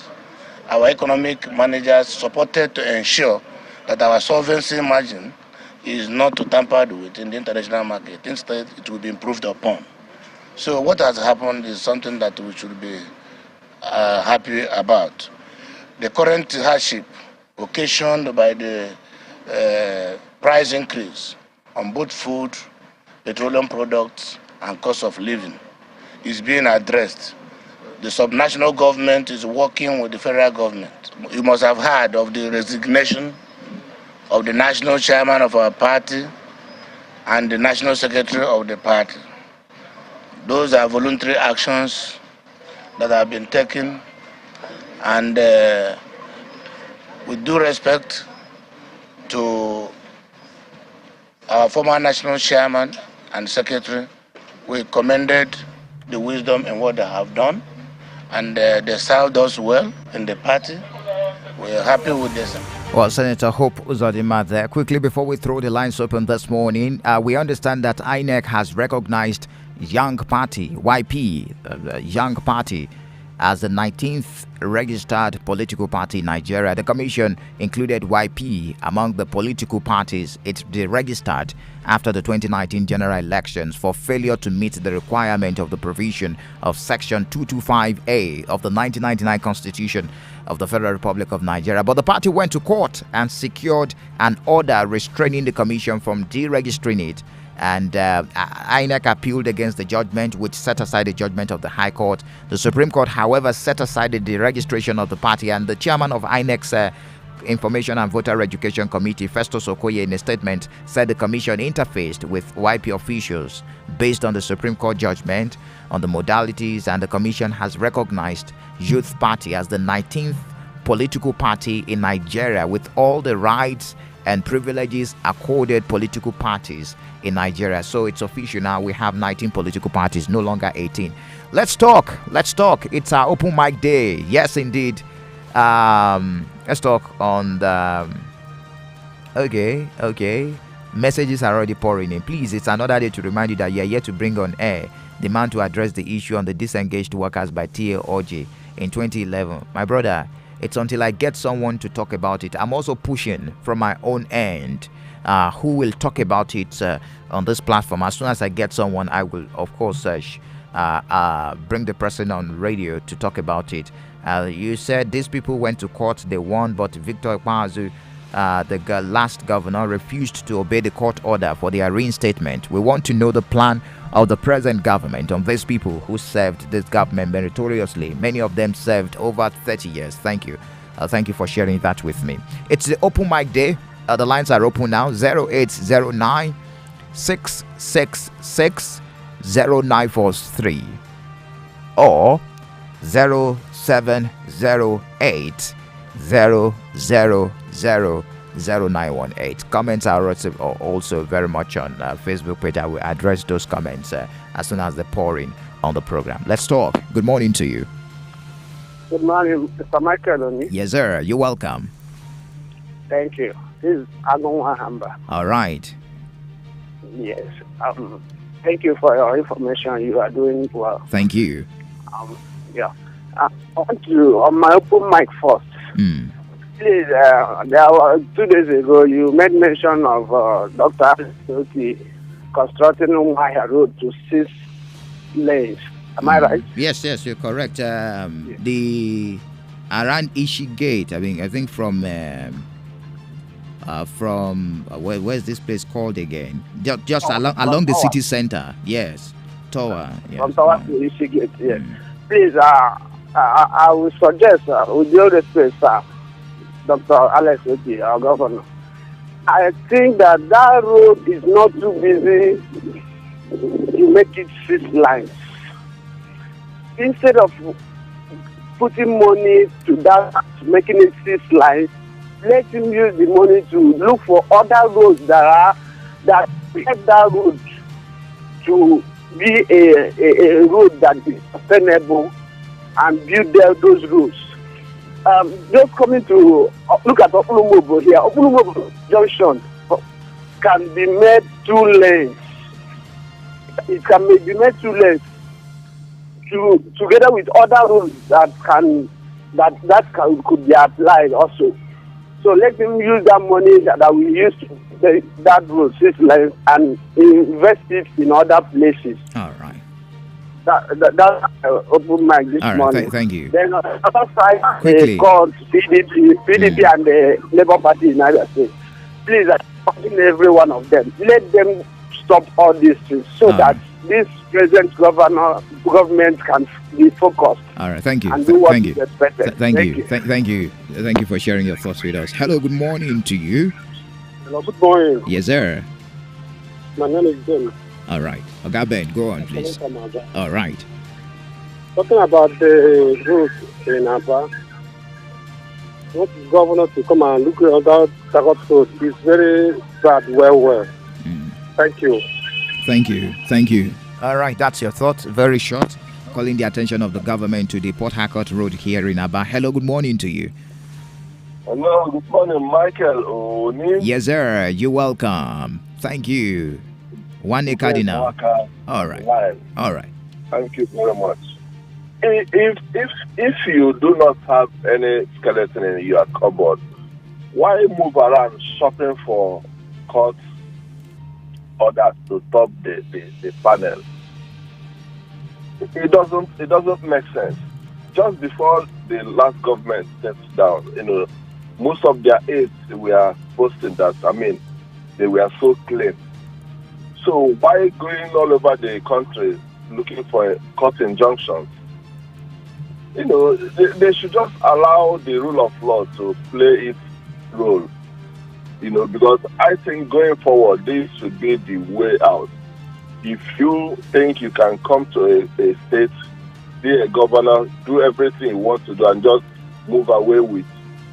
our economic managers supported to ensure that our solvency margin is not tampered with in the international market. Instead, it will be improved upon. So what has happened is something that we should be happy about. The current hardship occasioned by the price increase on both food, petroleum products, and cost of living is being addressed. The subnational government is working with the federal government. You must have heard of the resignation of the national chairman of our party and the national secretary of the party. Those are voluntary actions that have been taken, and with due respect to our former national chairman and secretary, we commended the wisdom in what they have done, and they served us well in the party. We're happy with this. Well, Senator Hope Uzodinma there. Quickly, before we throw the lines open this morning, we understand that INEC has recognized Young Party, YP, Young Party, as the 19th registered political party in Nigeria. The commission included YP among the political parties it deregistered after the 2019 general elections for failure to meet the requirement of the provision of Section 225A of the 1999 Constitution of the Federal Republic of Nigeria. But the party went to court and secured an order restraining the commission from deregistering it. And INEC appealed against the judgment, which set aside the judgment of the High Court. The Supreme Court, however, set aside the deregistration of the party, and the chairman of INEC's Information and Voter Education Committee, Festus Okoye, in a statement said the commission interfaced with YP officials based on the Supreme Court judgment on the modalities, and the commission has recognized Youth Party as the 19th political party in Nigeria with all the rights and privileges accorded political parties in Nigeria. So it's official now. We have 19 political parties, no longer 18. Let's talk. It's our open mic day. Yes, indeed. Let's talk on the... Okay. Messages are already pouring in. Please, it's another day to remind you that you're here to bring on air demand to address the issue on the disengaged workers by TAOJ in 2011. My brother, it's until I get someone to talk about it. I'm also pushing from my own end who will talk about it on this platform. As soon as I get someone, I will, of course, bring the person on radio to talk about it. You said these people went to court, they won, but Victor Ekpazu, the last governor, refused to obey the court order for their reinstatement. We want to know the plan of the present government on these people who served this government meritoriously. Many of them served over 30 years. Thank you. Thank you for sharing that with me. It's the open mic day. The lines are open now. 0809 666 0943 or 0708 0000918. Comments are also very much on Facebook page. I will address those comments as soon as they pour in on the program. Let's talk. Good morning to you. Good morning, Mr. Michael. Yes, sir. You're welcome. Thank you. This is Agon Hamba. All right. Yes. Thank you for your information. You are doing well. Thank you. Yeah. I want to, on my open mic first. Please, there was 2 days ago, you made mention of Dr. constructing Umaya Road to 6 lanes. Am I right? Yes, you're correct. The around Ishi Gate, I think from where's this place called again? Just along the city center. Yes, Tower. Yes. From Tower to Ishi Gate. Yes. Please, I will suggest, with the other space, Dr. Alex Oti, our governor, I think that road is not too busy to make it 6 lines. Instead of putting money to that, making it 6 lines, let him use the money to look for other roads that help that road to be a road that is sustainable and build those roads. Just coming to look at Okulumobo here. Okulumobo Junction can be made 2 lanes. It can be made 2 lanes together with other roads that can could be applied also. So let him use that money that we used to that road 6 lanes and invest it in other places. All right. That's open mind this All right. morning. Thank you. Then on the other side, Quickly. they called PDP and the Labour Party in United States. Please, I'm asking every one of them. Let them stop all these things so that this present government can be focused. All right, thank you. And do what Thank is you. expected. Thank you. Thank you. Thank you for sharing your thoughts with us. Hello, good morning to you. Hello, good morning. Yes, sir. My name is Ben. All right. Okay, Ben, go on, please. All right. Talking about the road in Aba, I want the governor to come and look at that Takot road. It's very bad, well. Thank you. Thank you. All right, that's your thoughts. Very short. Calling the attention of the government to the Port Harcourt Road here in Aba. Hello, good morning to you. Hello, good morning, Michael Oni. Yes, sir. You're welcome. Thank you. One Cardinal. All right. All right. Thank you very much. If you do not have any skeleton in your cupboard, why move around shopping for court orders to stop the panel? It doesn't make sense. Just before the last government steps down, most of their aides were posting that, they were so clean. So why going all over the country looking for court injunctions? They should just allow the rule of law to play its role. Because I think going forward, this should be the way out. If you think you can come to a state, be a governor, do everything you want to do, and just move away with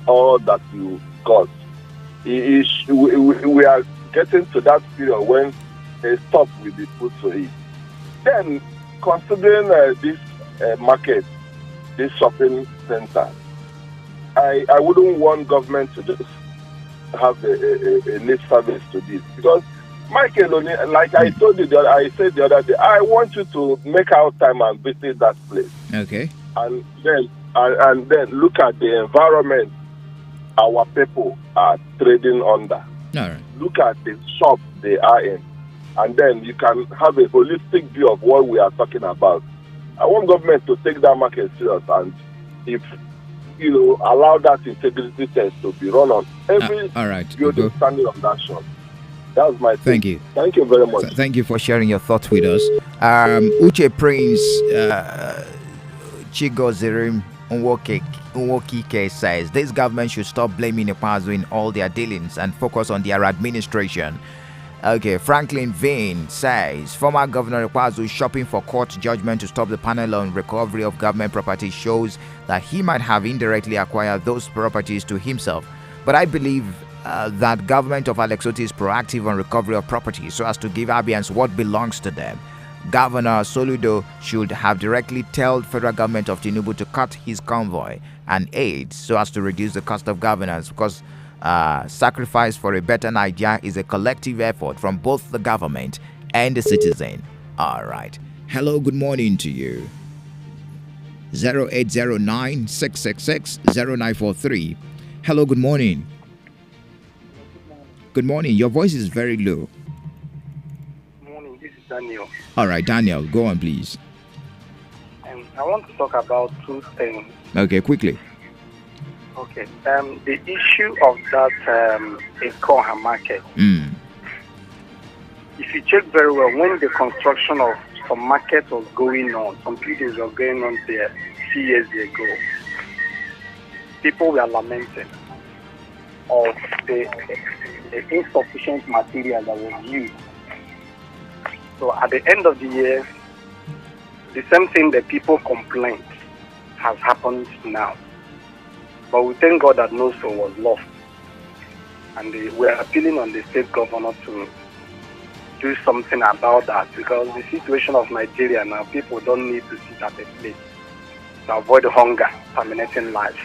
all that you got, we are getting to that period when a stop will be put to it. Then, considering this market, this shopping center, I wouldn't want government to just have a lip service to this, because Michael, like I told you, I said the other day, I want you to make out time and visit that place. Okay. And then look at the environment our people are trading under. All right. Look at the shop they are in, and then you can have a holistic view of what we are talking about. I want government to take that market serious, and if allow that integrity test to be run on every building standing on that shop. That's my thing. Thank you. Thank you very much. Thank you for sharing your thoughts with us. Uche Prince Chigozirim Nwokike says this government should stop blaming Ikpeazu in all their dealings and focus on their administration. Okay, Franklin Vane says former Governor Ikpeazu shopping for court judgment to stop the panel on recovery of government property shows that he might have indirectly acquired those properties to himself. But I believe that government of Alex Otti is proactive on recovery of property so as to give Abians what belongs to them. Governor Soludo should have directly told federal government of Tinubu to cut his convoy and aid so as to reduce the cost of governance, because sacrifice for a better Nigeria is a collective effort from both the government and the citizen. All right. Hello, good morning to you. 0809-666-0943. Hello, good morning. Good morning. Your voice is very low. Good morning. This is Daniel. All right, Daniel, go on, please. I want to talk about two things. Okay, quickly. Okay. The issue of that Ekoha market. If you check very well, when the construction of some market was going on, some buildings were going on there 2 years ago, people were lamenting of the insufficient material that was used. So at the end of the year, the same thing that people complained has happened now. But we thank God that no soul was lost. And we are appealing on the state governor to do something about that, because the situation of Nigeria now, people don't need to sit at a place to avoid hunger, terminating life.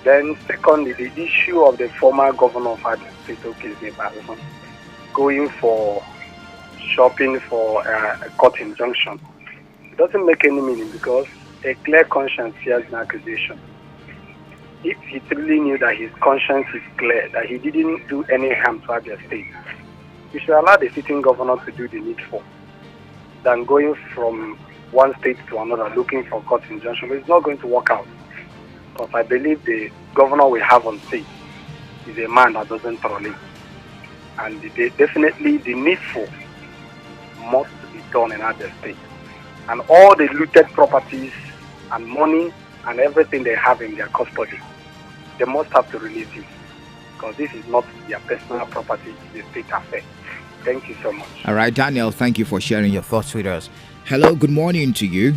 Then secondly, the issue of the former governor of Abia State, going for shopping for a court injunction. It doesn't make any meaning, because a clear conscience fears an accusation. If he truly knew that his conscience is clear, that he didn't do any harm to Abia State, he should allow the sitting governor to do the needful than going from one state to another looking for court injunction. But it's not going to work out, because I believe the governor we have on state is a man that doesn't tolerate. And definitely the needful must be done in Abia State. And all the looted properties and money and everything they have in their custody, they must have to release it, because this is not their personal property, it's the state affair. Thank you so much. All right, Daniel, thank you for sharing your thoughts with us. Hello, good morning to you.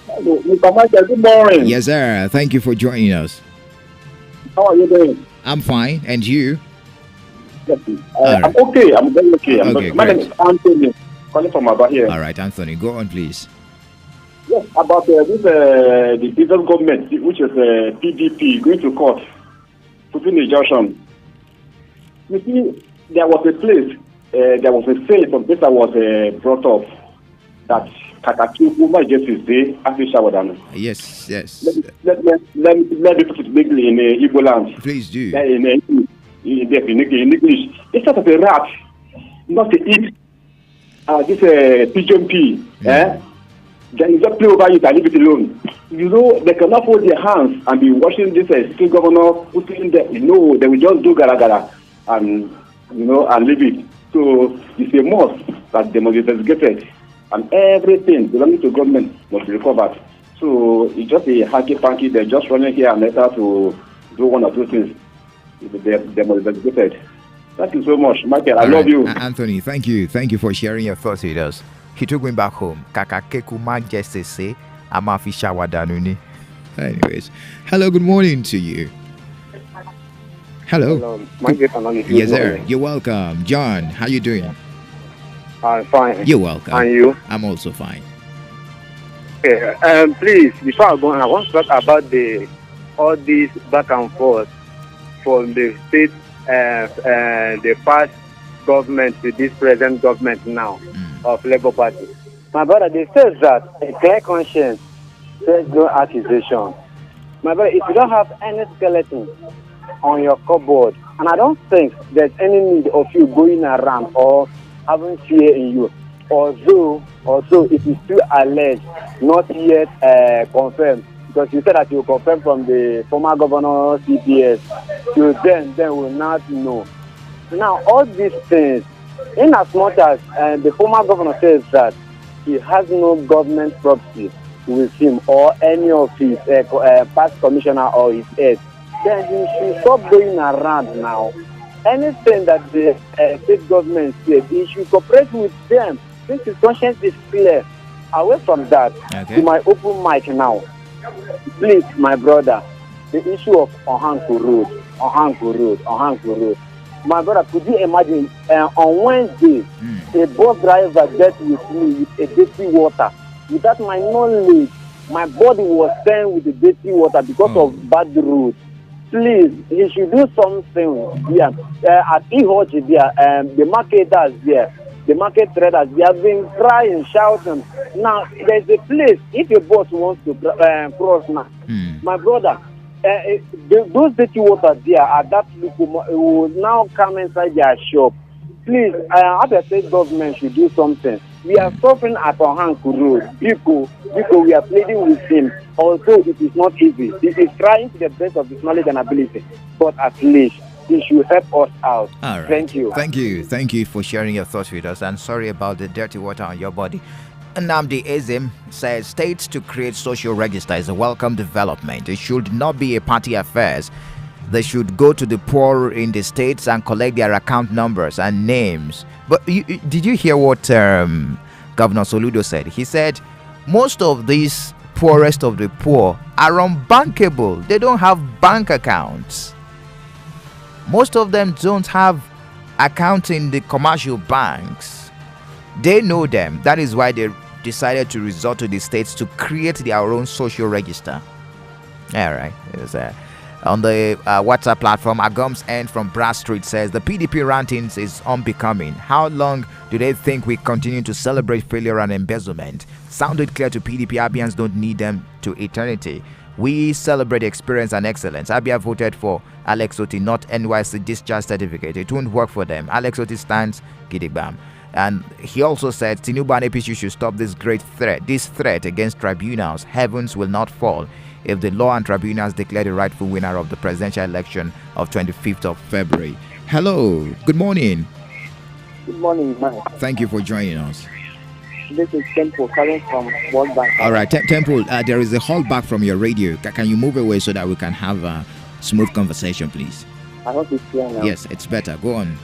Hello, Mr. Michael, good morning. Yes, sir. Thank you for joining us. How are you doing? I'm fine. And you? Yes, I'm okay. I'm very okay. My great. name is Anthony, calling from Aba here. All right, Anthony, go on, please. Yes, about the federal government, which is PDP, going to court to put injunction. You see, there was a place, there was a saying from this that was brought up that Kakaki Uma Justice Day, Afisha Wadana. Yes, yes. Let me put it bigly in Igbo land. Please do. In English. It's sort of a rat, not to eat this pigeon pea. Then you just play over it and leave it alone. You know, they cannot hold their hands and be watching this state governor putting them. No, they will just do gara gara and and leave it. So it's a must that they must be investigated, and everything belonging to government must be recovered. So it's just a hanky panky. They're just running here and later to do one or two things. They must be investigated. Thank you so much, Michael. I love you, Anthony. Thank you. Thank you for sharing your thoughts with us. He took me back home. Kakakekuma just say, Amafisha Wadanuni. Anyways, hello, good morning to you. Hello. Yes, sir. You're welcome. John, how you doing? I'm fine. You're welcome. And you? I'm also fine. Okay. Please, before I go on, I want to talk about all these back and forth from the state, the past government to this present government now of Labour Party. My brother, they says that a clear conscience says no accusation. My brother, if you don't have any skeleton on your cupboard, and I don't think there's any need of you going around or having fear in you, although it is still alleged, not yet confirmed, because you said that you confirmed from the former governor CPS, so then will not know. Now, all these things, in as much as the former governor says that he has no government property with him or any of his past commissioner or his head, then he should stop going around now. Anything that the state government says, he should cooperate with them since his conscience is clear. Away from that, to my open mic now, please, my brother, the issue of Ohanku Road. My brother, could you imagine on Wednesday, a bus driver dealt with me with a dirty water. Without my knowledge, my body was stained with the dirty water because of bad road. Please, he should do something here. At Ihoji there, the marketers there, the market traders, they have been crying, shouting. Now, there's a place, if a bus wants to cross now, my brother, those dirty water there at that will now come inside their shop. Please, Abia State government should do something. We are suffering at Ohanku Road. People, we are pleading with him. Although it is not easy, he is trying to the best of his knowledge and ability. But at least he should help us out. All right. Thank you. Thank you for sharing your thoughts with us. And sorry about the dirty water on your body. Nnamdi Ezim says states to create social register is a welcome development. It should not be a party affairs. They should go to the poor in the states and collect their account numbers and names. But did you hear what Governor Soludo said? He said most of these poorest of the poor are unbankable. They don't have bank accounts. Most of them don't have accounts in the commercial banks. They know them. That is why they decided to resort to the states to create their own social register. All right. On the WhatsApp platform, Agums N from Brass Street says the PDP rantings is unbecoming. How long Do they think we continue to celebrate failure and embezzlement? Sounded clear to PDP. Abians don't need them to eternity. We celebrate experience and excellence. Abia voted for Alex Oti, not NYC discharge certificate. It won't work for them. Alex Oti stands gidigbam. And he also said Tinubu and APC should stop this threat against tribunals. Heavens will not fall if the law and tribunals declare the rightful winner of the presidential election of 25th of February. Hello, good morning. Good morning, Mike. Thank you for joining us. This is Temple calling from World Bank. All right, Temple, there is a hold back from your radio. Can you move away so that we can have a smooth conversation, please? I hope it's clear now. Yes, it's better. Go on.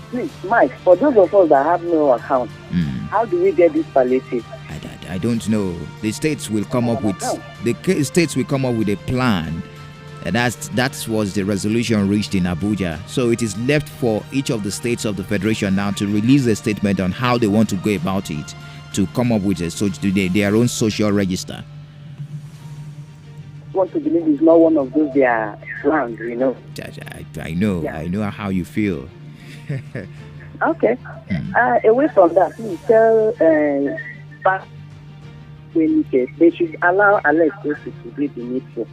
Please, Mike, for those of us that have no account, how do we get this palliative? I don't know. The states will come up with a plan. And that was the resolution reached in Abuja. So it is left for each of the states of the federation now to release a statement on how they want to go about it, to come up with their own social register. I want to believe it's not one of those their plans, I know. Yeah. I know how you feel. Okay. Away from that, please tell they should allow Alex to do the needful.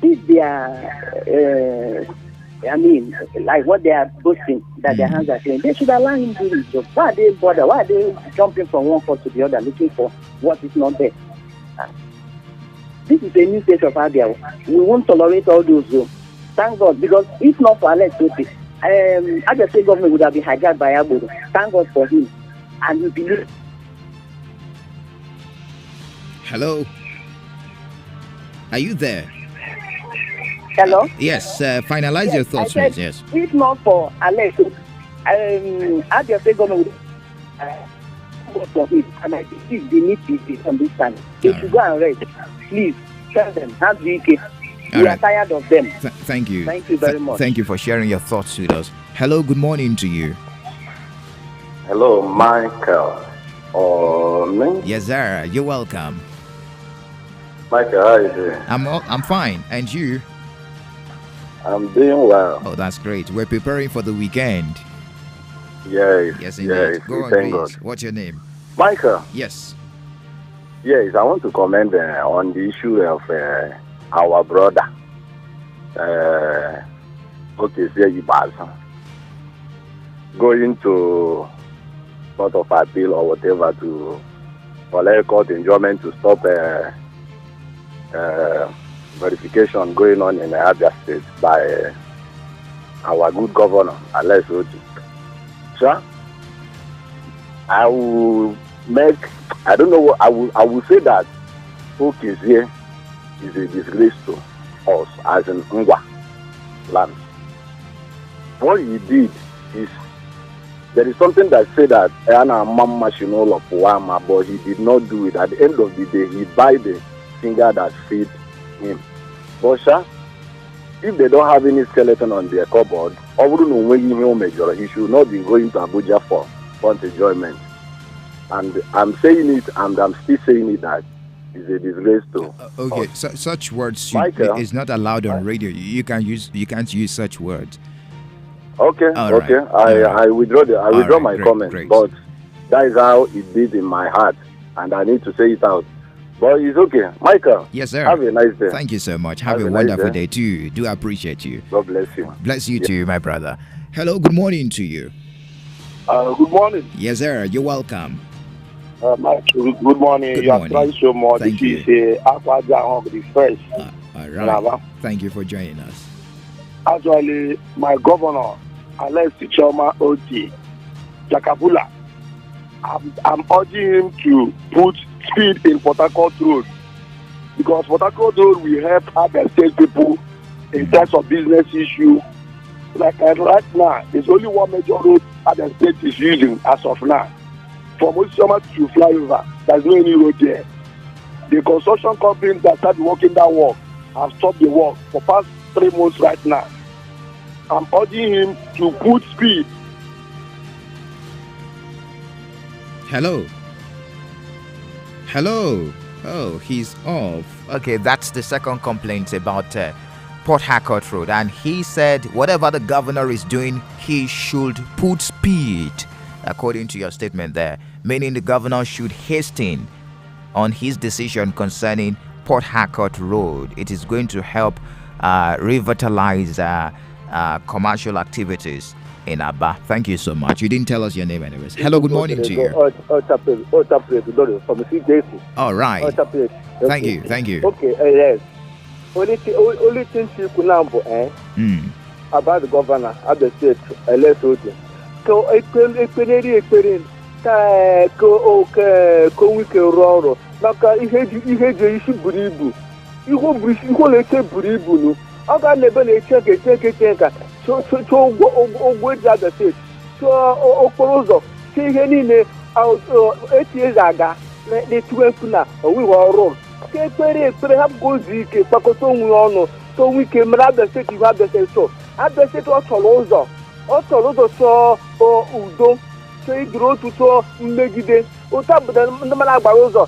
If they are, like what they are boasting that their hands are clean, they should allow him to do his job. Why are they bother? Why are they jumping from one court to the other looking for what is not there? This is a new state of Abia. We won't tolerate all those. Thank God, because if not for Alex Otti, Abia State government would have been hijacked by Abudu. Thank God for him. And we believe. Hello? Are you there? Hello? Yes, finalize your thoughts, please. Yes. If not for Alex, Abia State government would for him. And I think they need to understand. They should go and rest. Please, tell them, have VK. We are tired of them. Thank you. Thank you very much. Thank you for sharing your thoughts with us. Hello, good morning to you. Hello, Michael. Yes, sir. You're welcome. Michael, how are you doing? I'm fine. And you? I'm doing well. Oh, that's great. We're preparing for the weekend. Yes, indeed. Yes, go on, thank please. God. What's your name? Michael. Yes. Yes, I want to comment on the issue of our brother. Enyimba going to Court of Appeal or whatever to collect court enjoyment to stop verification going on in Abia State by our good governor, Alex Oti. Sir, I will say that Okezie is a disgrace to us as in Ngwa land. What he did is, there is something that said that Anna Mama Shinola Puama, but he did not do it. At the end of the day, he buy the finger that feed him. But sir, if they don't have any skeleton on their cupboard, he should not be going to Abuja for fun enjoyment. And I'm saying it, and I'm still saying it, that is a disgrace to okay, us. So, such words is not allowed on radio. You can't use such words. Okay, okay. I withdraw my comment. Great. But that is how it did in my heart, and I need to say it out. But it's okay. Michael. Yes, sir. Have a nice day. Thank you so much. Have a wonderful day too. Do appreciate you. God bless you. Bless you too, my brother. Hello, good morning to you. Good morning. Yes, sir. You're welcome. Mike, good morning. You are trying so much. Thank this is Akwaja the first. All right. Thank you for joining us. Actually, my governor, Alex Choma Oti, Jakabula, I'm urging him to put speed in Port Harcourt Road, because Port Harcourt Road will help Abia State people in terms of business issue. Like right now, there's only one major road Abia State is using as of now. From Osama to flyover, there's no any road there. The construction companies that started working that work have stopped the work for past 3 months right now. I'm urging him to put speed. Hello. Oh, he's off. Okay, that's the second complaint about Port Harcourt Road. And he said whatever the governor is doing, he should put speed. according to your statement there, meaning the governor should hasten on his decision concerning Port Harcourt Road. It is going to help revitalize commercial activities in Aba. Thank you so much. You didn't tell us your name anyways. Hello, good morning to you. All right. Thank you. Okay, yes. Only thing you could now about the governor of the state, let's hold it. So, experience. Ko wike rọrọ maka ihe je isi buru ibu ihe na-eche buru ibu nu ọ ga na ebe na-eche nka chọọ ụgwọ eji aga steeti chọọ okporo ụzọ chọọ ihe niile etinyezi aga na-etiwe mkpu na owiwe ọrụ ka ekpere ha gozu ike kpakọta onwe ọnụ tọọ ike mere Abia steeti ihe Abia steeti chọọ Abia steeti ọ chọrọ ụzọ chọọ udo iduru otu chọọ mmegide otu obodo ndị mmadụ agbara ụzọ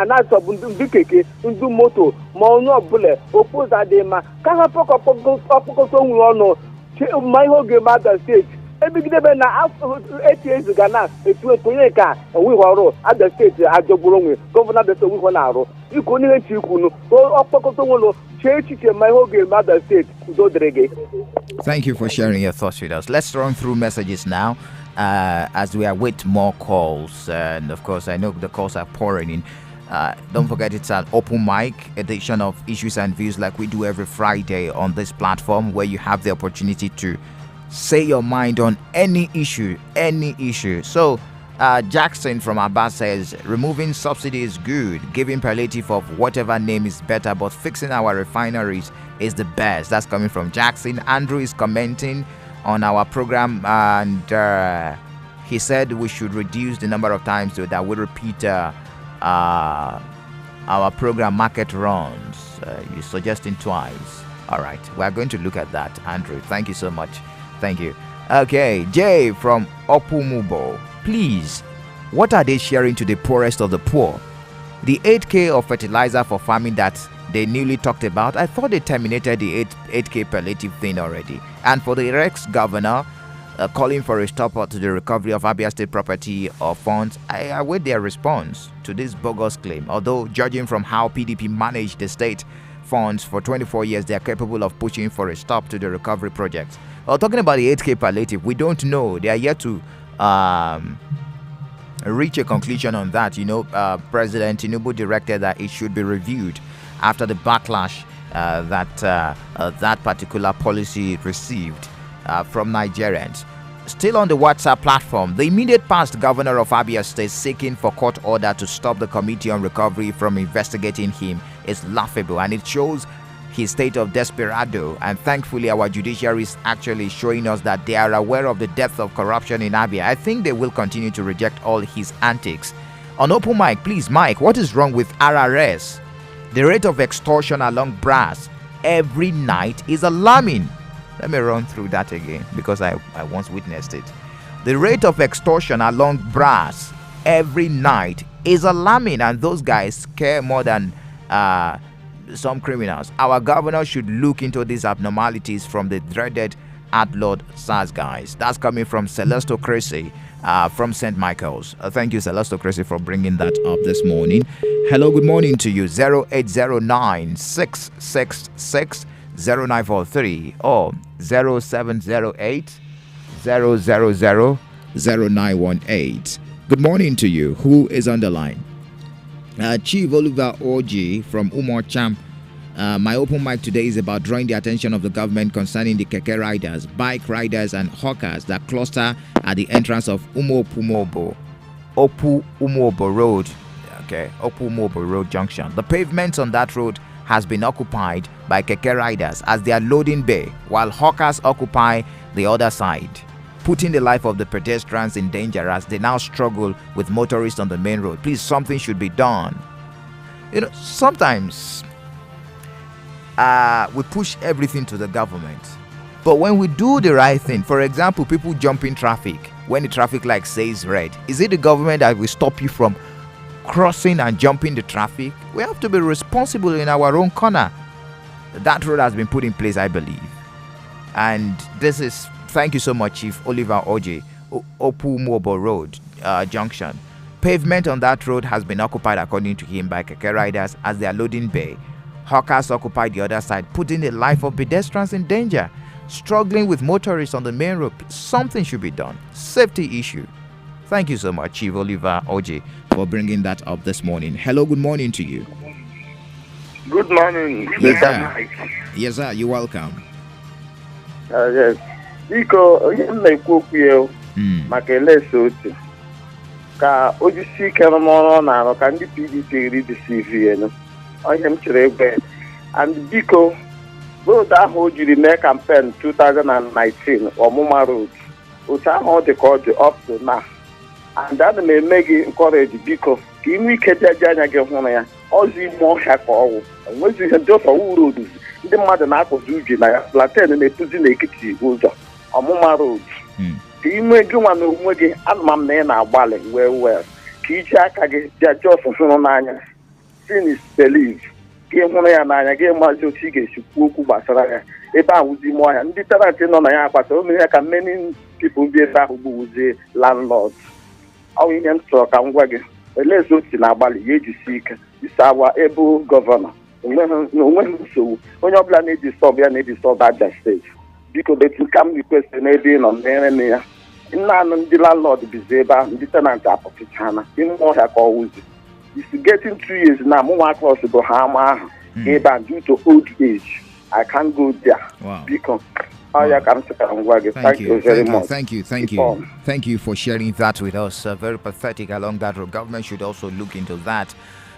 na-achọbụ ndị keke ndị moto ma onye ọbụla okpu ụzọ adịghị mma ka ha ọkpọkọta onwe ọnụ ma ihe oge ma Abia steeti ebigidebe na eti eziga na etu onye ka onweghị ọrụ Abia steeti ajọgburu onwe gọvanọ Abia steeti onweghị na-arụ iko onye echi ikwunu ọkpọkọta onwe chee echiche ma ihe oge ma Abia steeti udo dịrị gị. Thank you for sharing your thoughts with us. Let's run through messages now. As we await more calls, and of course I know the calls are pouring in. Don't forget it's an open mic edition of Issues and Views like we do every Friday on this platform, where you have the opportunity to say your mind on any issue. So Jackson from Abbas says removing subsidy is good, giving palliative of whatever name is better, but fixing our refineries is the best. That's coming from Jackson. Andrew is commenting on our program, and he said we should reduce the number of times that we repeat our program market runs. You're suggesting twice. All right, we are going to look at that, Andrew. Thank you so much. Thank you. Okay, Jay from Opumubo, please, what are they sharing to the poorest of the poor? The 8K of fertilizer for farming that they newly talked about, I thought they terminated the 8K palliative thing already. And for the ex-governor calling for a stop to the recovery of Abia State property or funds, I await their response to this bogus claim. Although, judging from how PDP managed the state funds for 24 years, they are capable of pushing for a stop to the recovery project. Well, talking about the 8K palliative, we don't know. They are yet to reach a conclusion on that. President Tinubu directed that it should be reviewed after the backlash that particular policy received from Nigerians. Still on the WhatsApp platform, the immediate past governor of Abia State seeking for court order to stop the Committee on Recovery from investigating him is laughable, and it shows his state of desperado. And thankfully, our judiciary is actually showing us that they are aware of the depth of corruption in Abia. I think they will continue to reject all his antics. On open mic, please, Mike, what is wrong with RRS? The rate of extortion along Brass every night is alarming. Let me run through that again because I once witnessed it. The rate of extortion along Brass every night is alarming, and those guys care more than some criminals. Our governor should look into these abnormalities from the dreaded outlawed SARS guys. That's coming from Celestocracy from St. Michael's. Thank you, Celestocracy, for bringing that up this morning. Hello, good morning to you. 0809 666 0943 or 0708 000 0918. Good morning to you. Who is on the line? Chief Oliver Oji from Umocham. My open mic today is about drawing the attention of the government concerning the keke riders, bike riders, and hawkers that cluster at the entrance of Opu Umobo Road. Okay, Opu Umobo Road Junction. The pavement on that road has been occupied by keke riders as their loading bay, while hawkers occupy the other side, putting the life of the pedestrians in danger as they now struggle with motorists on the main road. Please, something should be done. Sometimes we push everything to the government, but when we do the right thing, for example, people jump in traffic when the traffic light says red, is it the government that will stop you from crossing and jumping the traffic? We have to be responsible in our own corner. That road has been put in place, I believe, and this is, thank you so much, Chief Oliver Oji Opumobo Road junction. Pavement on that road has been occupied, according to him, by keke riders as they are loading bay. Hawkers occupy the other side, putting the life of pedestrians in danger. Struggling with motorists on the main road. Something should be done. Safety issue. Thank you so much, Chief Oliver Oji, for bringing that up this morning. Hello, good morning to you. Good morning, Yes, Mr. sir. Mike. Yes, sir. You're welcome. Yes. Biko, onye m na-ekwu okwu ya maka elesi otu ka o jisi ike n'ọrụ ọ na-arụ ka ndị PDP iri deceive ya nụ. Onye m chere egbe. And biko, road ahụ o jiri mee campaign 2019 ọmụma road otu ahụ ọ dị ka ọ dị up to now. And ana m eme gị encourage biko ka ị nwee ike jaji anya gị hụrụ ya ọzọ ime ọhịa ka ọwụ enwezi ihe ndị ọsọ wụ road ndị mmadụ na-akpụzi uji na ya plantain na-epuzi n'ekiti ụzọ ọmụma road ka ị nwee gị nwa na onwe gị anụma m na ị na-agbalị wee ka iji aka gị bịa jos hụrụ n'anya sinis believe ka ị hụrụ ya n'anya gị mazi otu ị ga-esi kwuo okwu gbasara ya ebe ahụzi ime ọhịa ndị tenant nọ na ya akpata o mere ya ka many people bi ebe ahụ gbuwuzie landlord. Ọ bụ ihe m chọrọ ka m gwa gị elezi otu na-agbalị ya ejisi ike isi awa ebe gọvanọ onweghị nsogbu onye ọbụla na-eji sọb ya na-eji sọb Abia steeti biko detu ka m request n'ebe ị nọ mere na ya nna anụ ndị landlord bizi ebe ahụ ndị tenant apụtachana ime ọhịa ka ọ wụzi isi getting 2 years na mụnwa kros bụ ha ama ahụ ebe a due to old age I can't go there. Biko Thank you very much. Thank you for sharing that with us. Very pathetic along that road. Government should also look into that.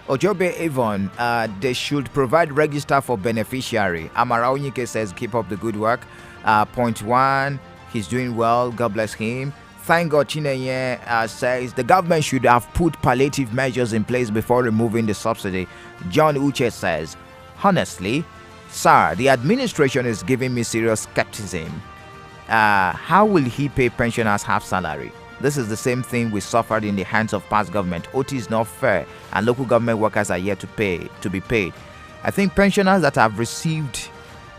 Ojobe Avon, they should provide register for beneficiary. Amara Onyike says, keep up the good work. Point one, he's doing well. God bless him. Thank God Chineye says the government should have put palliative measures in place before removing the subsidy. John Uche says, honestly, sir, the administration is giving me serious skepticism. How will he pay pensioners half salary? This is the same thing we suffered in the hands of past government. OT is not fair, and local government workers are yet to be paid. I think pensioners that have received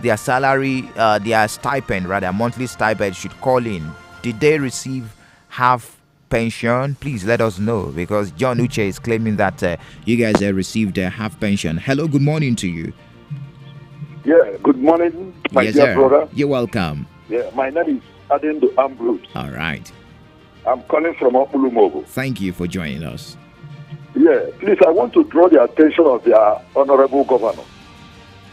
their salary, their stipend, rather monthly stipend, should call in. Did they receive half pension? Please let us know, because John Uche is claiming that you guys have received a half pension. Hello, good morning to you. Yeah, good morning, my yes, dear sir. brother. You're welcome. Yeah, my name is Adendo Ambrose. All right. I'm calling from Okulumogo. Thank you for joining us. Yeah, please, I want to draw the attention of the honorable governor.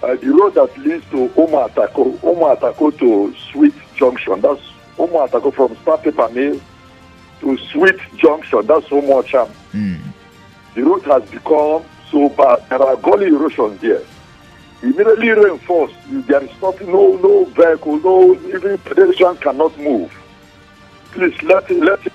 The road that leads to Oma Atako to Sweet Junction, that's Oma Atako from Star Paper Mill to Sweet Junction, that's Omocham. The road has become so bad. There are gully erosions there. Immediately reinforced, there is nothing, no vehicle, no, even pedestrians cannot move. Please let it.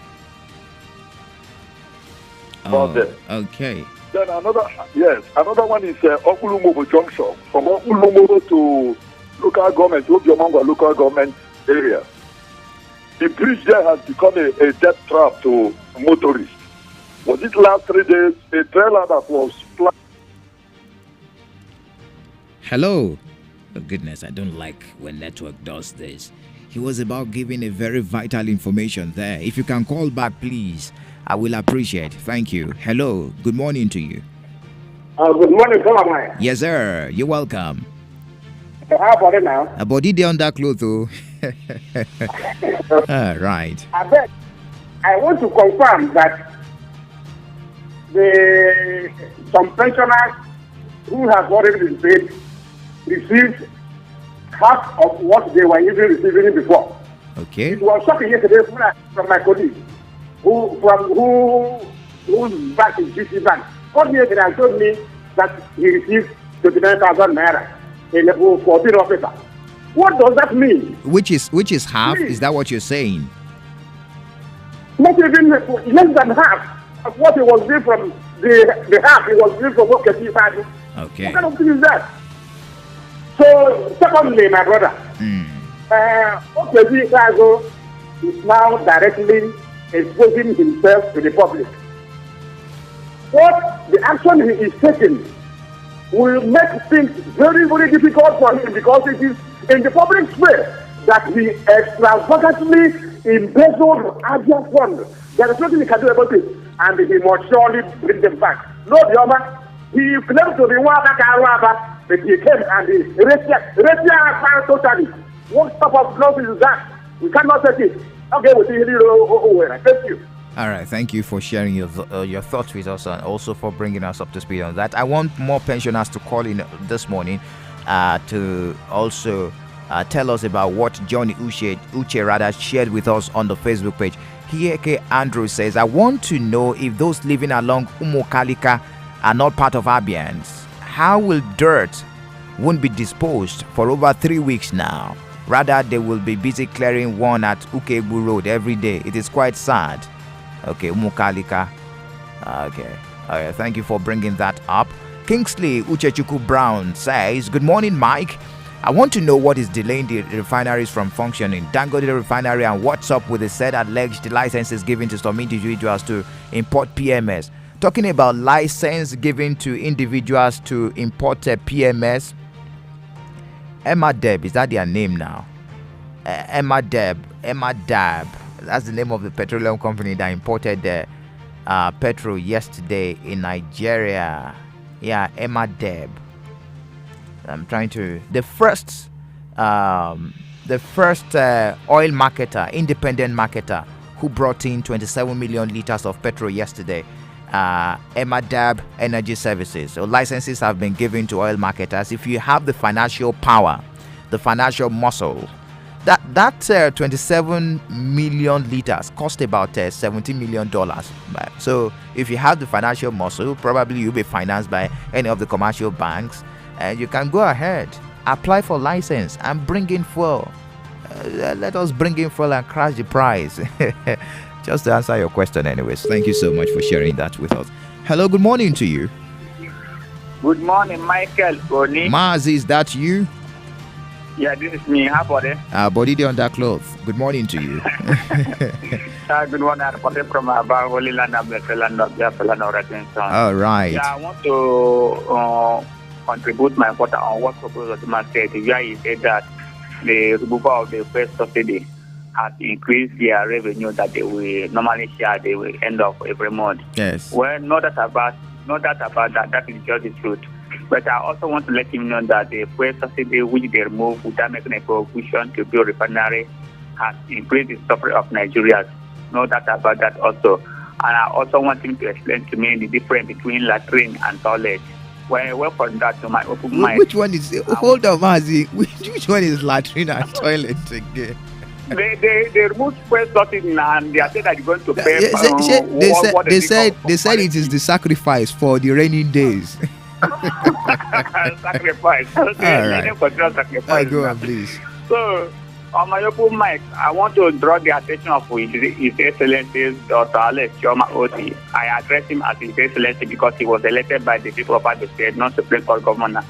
Okay. Then another one is Okulumobo Junction, from Okulumobo to local government, Obiomangwa local government area. The bridge there has become a death trap to motorists. Was it last 3 days, a trailer that was planned. Hello. Oh goodness, I don't like when network does this. He was about giving a very vital information there. If you can call back, please, I will appreciate. Thank you. Hello. Good morning to you. Good morning, Governor. Yes, sir. You're welcome. How about it now? A body day on that clothes, though. All right. I want to confirm that some pensioners who have already been paid received half of what they were even receiving before. Okay. It was shocking yesterday from my colleague whose bank is GC Bank. Called me and told me that he received 29,000 naira in level 14 officer. What does that mean? Which is half? Please. Is that what you're saying? Not even less than half of what he was doing from the half he was doing from OKT Bank. Okay. What kind of thing is that? So, secondly, my brother, OKT Bank is now directly exposing himself to the public. What the action he is taking will make things very, very difficult for him, because it is in the public space that he extravagantly embezzled Abia fund. There is nothing he can do about it, and he must surely bring them back. No, the other, he claimed to be one Karaba, but he came and he Russia totally. What type of nonsense is that? We cannot take it. Okay, we'll see you. Thank you. All right, thank you for sharing your thoughts with us and also for bringing us up to speed on that. I want more pensioners to call in this morning to also tell us about what Johnny Uche rather shared with us on the Facebook page. Hieke Andrew says, I want to know if those living along Umukalika are not part of Abians. How will dirt won't be disposed for over 3 weeks now? Rather, they will be busy clearing one at Ukebu Road every day. It is quite sad. Okay, Umukalika. Okay. All right, thank you for bringing that up. Kingsley Uchechuku Brown says, good morning, Mike. I want to know what is delaying the refineries from functioning. Dangote Refinery, and what's up with the said alleged licenses given to some individuals to import PMS. Talking about license given to individuals to import PMS. Emma Deb, is that their name now? Emma Dab. That's the name of the petroleum company that imported the petrol yesterday in Nigeria. Yeah, Emma Deb. I'm trying to. The first oil marketer, independent marketer, who brought in 27 million liters of petrol yesterday. Emma Dab Energy Services. So licenses have been given to oil marketers. If you have the financial power, the financial muscle, that 27 million liters cost about $17 million. So if you have the financial muscle, probably you'll be financed by any of the commercial banks, and you can go ahead, apply for license and bring in fuel. Let us bring in fuel and crash the price. Just to answer your question anyways. Thank you so much for sharing that with us. Hello, good morning to you. Good morning, Michael Boni. Maz, is that you? Yeah, this is me. How about it? Body day on that cloth. Good morning to you. Good morning. I'm from Holy Land of the land of the All right. Yeah, I want to contribute my quota on what Professor Thomas said. Yeah, he said that the removal of the first subsidy has increased their revenue that they will normally share. They will end of every month. Yes. Well, not that about that. That is just the truth. But I also want to let him know that the fuel subsidy which they removed without making a provision to build refinery has increased the suffering of Nigerians. No doubt about that also. And I also want him to explain to me the difference between latrine and toilet. Well, from that to my open mind. Which one is? Hold on, Mazi. Which one is latrine and toilet again? They removed fuel subsidy and they are saying that you're going to pay. They said it is the sacrifice for the rainy days. Sacrifice. Okay, all right. Sacrifice. Go on, please. So, on my open mic, I want to draw the attention of His Excellency Dr. Alex Chioma Oti. I address him as His Excellency because he was elected by the people of the state, not Supreme Court Governor,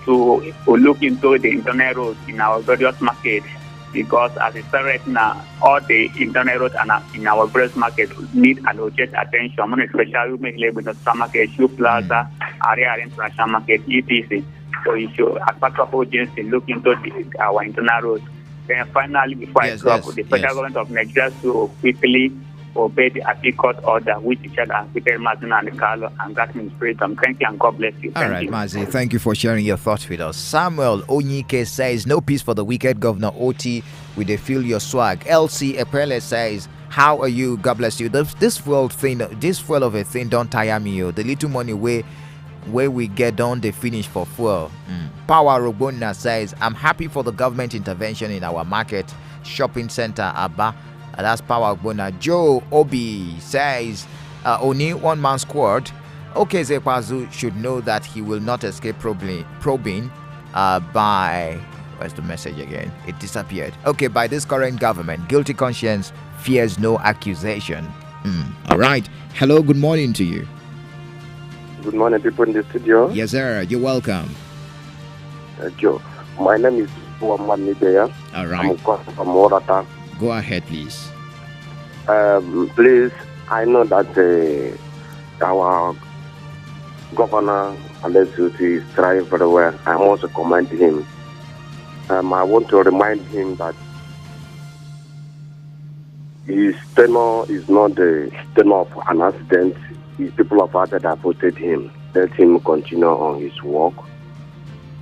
to look into the internal roads in our various markets. Because as it stands right now, all the internal roads in our various market need and urgent attention. More especially we live in the market, Shoe Plaza, area international market, etc. So you should, as part of urgency, look into our internal roads. Then finally, before I drop, the federal government of Nigeria to quickly obey the appeal court order which Richard and Peter Martin and Carlo and that means freedom. Thank you and God bless you. All right, Mazi, thank you for sharing your thoughts with us. Samuel Onyike says, no peace for the wicked Governor Oti. We they feel your swag. LC Epele says, how are you? God bless you. This fuel of a thing don't tire me. The little money where we get on the finish for fuel. Power Robona says, I'm happy for the government intervention in our market shopping center Abba. That's Power Robona. Joe Obi says, only one man squad. Okay, Zekwazu should know that he will not escape probing by... Where's the message again? It disappeared. Okay, by this current government, guilty conscience fears no accusation. All right. Hello, good morning to you. Good morning, people in the studio. Yes, sir. You're welcome. Joe, my name is Muhammad Nideya. All right. I'm calling from Morata. Go ahead, please. Please, I know that our governor, Alessi, is trying very well. I want to commend him. I want to remind him that his tenure is not the tenure of an accident. His people of Ada that voted him. Let him continue on his work.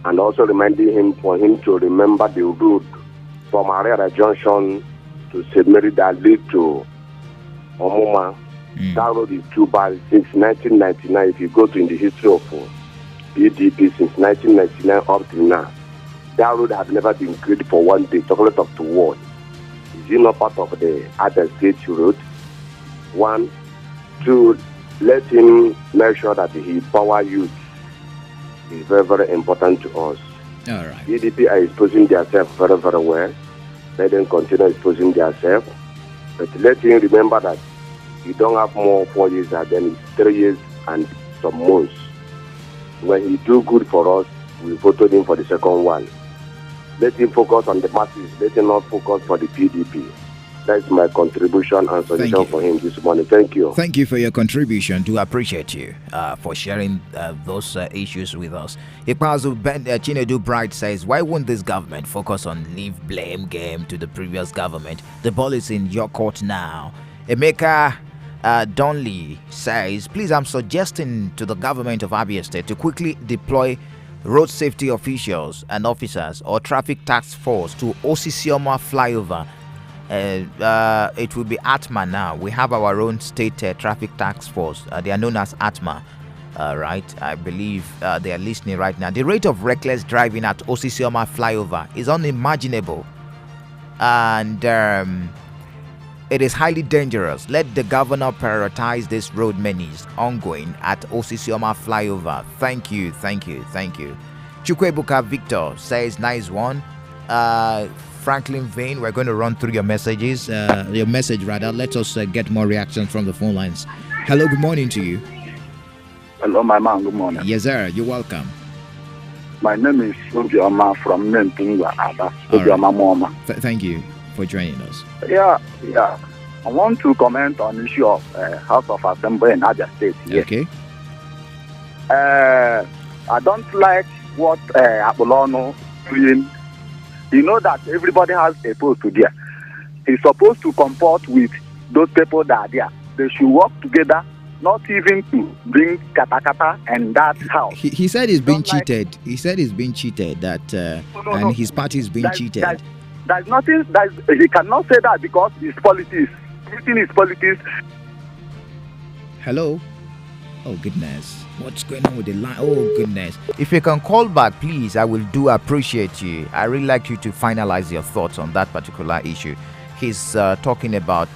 And also reminding him for him to remember the road from Ariara Junction to St. Mary that lead to Omuma. That road is too bad since 1999. If you go to in the history of PDP since 1999 up to now, that road has never been graded for one day. Chocolate of the world. Is it not part of the other state road? 1, 2, let him make sure that he power youth is very, very important to us. All right. PDP are exposing themselves very, very well. Let them continue exposing themselves. But let him remember that he don't have more 4 years than 3 years and some months. When he do good for us, we voted him for the second one. Let him focus on the masses. Let him not focus for the PDP. That's my contribution and solution for him this morning. Thank you. Thank you for your contribution. Do appreciate you for sharing those issues with us. Ikpazu Chinedu Bright says, why won't this government focus on leave blame game to the previous government? The ball is in your court now. Emeka Donley says, please, I'm suggesting to the government of Abia State to quickly deploy road safety officials and officers or traffic task force to Osisioma flyover. It will be ATMA now. We have our own state traffic task force. They are known as ATMA. Right? I believe they are listening right now. The rate of reckless driving at Osisioma flyover is unimaginable. And it is highly dangerous. Let the governor prioritize this road menace ongoing at Osisioma flyover. Thank you. Chukwebuka Victor says, nice one. Franklin Vane, we're going to run through your messages. Your message, rather. Let us get more reactions from the phone lines. Hello, good morning to you. Hello, my man. Good morning. Yes, sir. You're welcome. My name is Obioma from Nentungwa, Ada. Obioma Moma. Thank you for joining us. Yeah. I want to comment on the issue of House of Assembly in Abia State. Yes. Okay. I don't like what Apollono doing. You know that everybody has a post there. He's supposed to comport with those people that are there. They should work together, not even to bring katakata and that house. He said he's been cheated. He said he's been cheated. And his party is being cheated. There's nothing. He cannot say that because it's politics. Everything is politics. Hello. Oh goodness. What's going on with the line? Oh goodness. If you can call back, please, I will do appreciate you. I really like you to finalize your thoughts on that particular issue. He's talking about,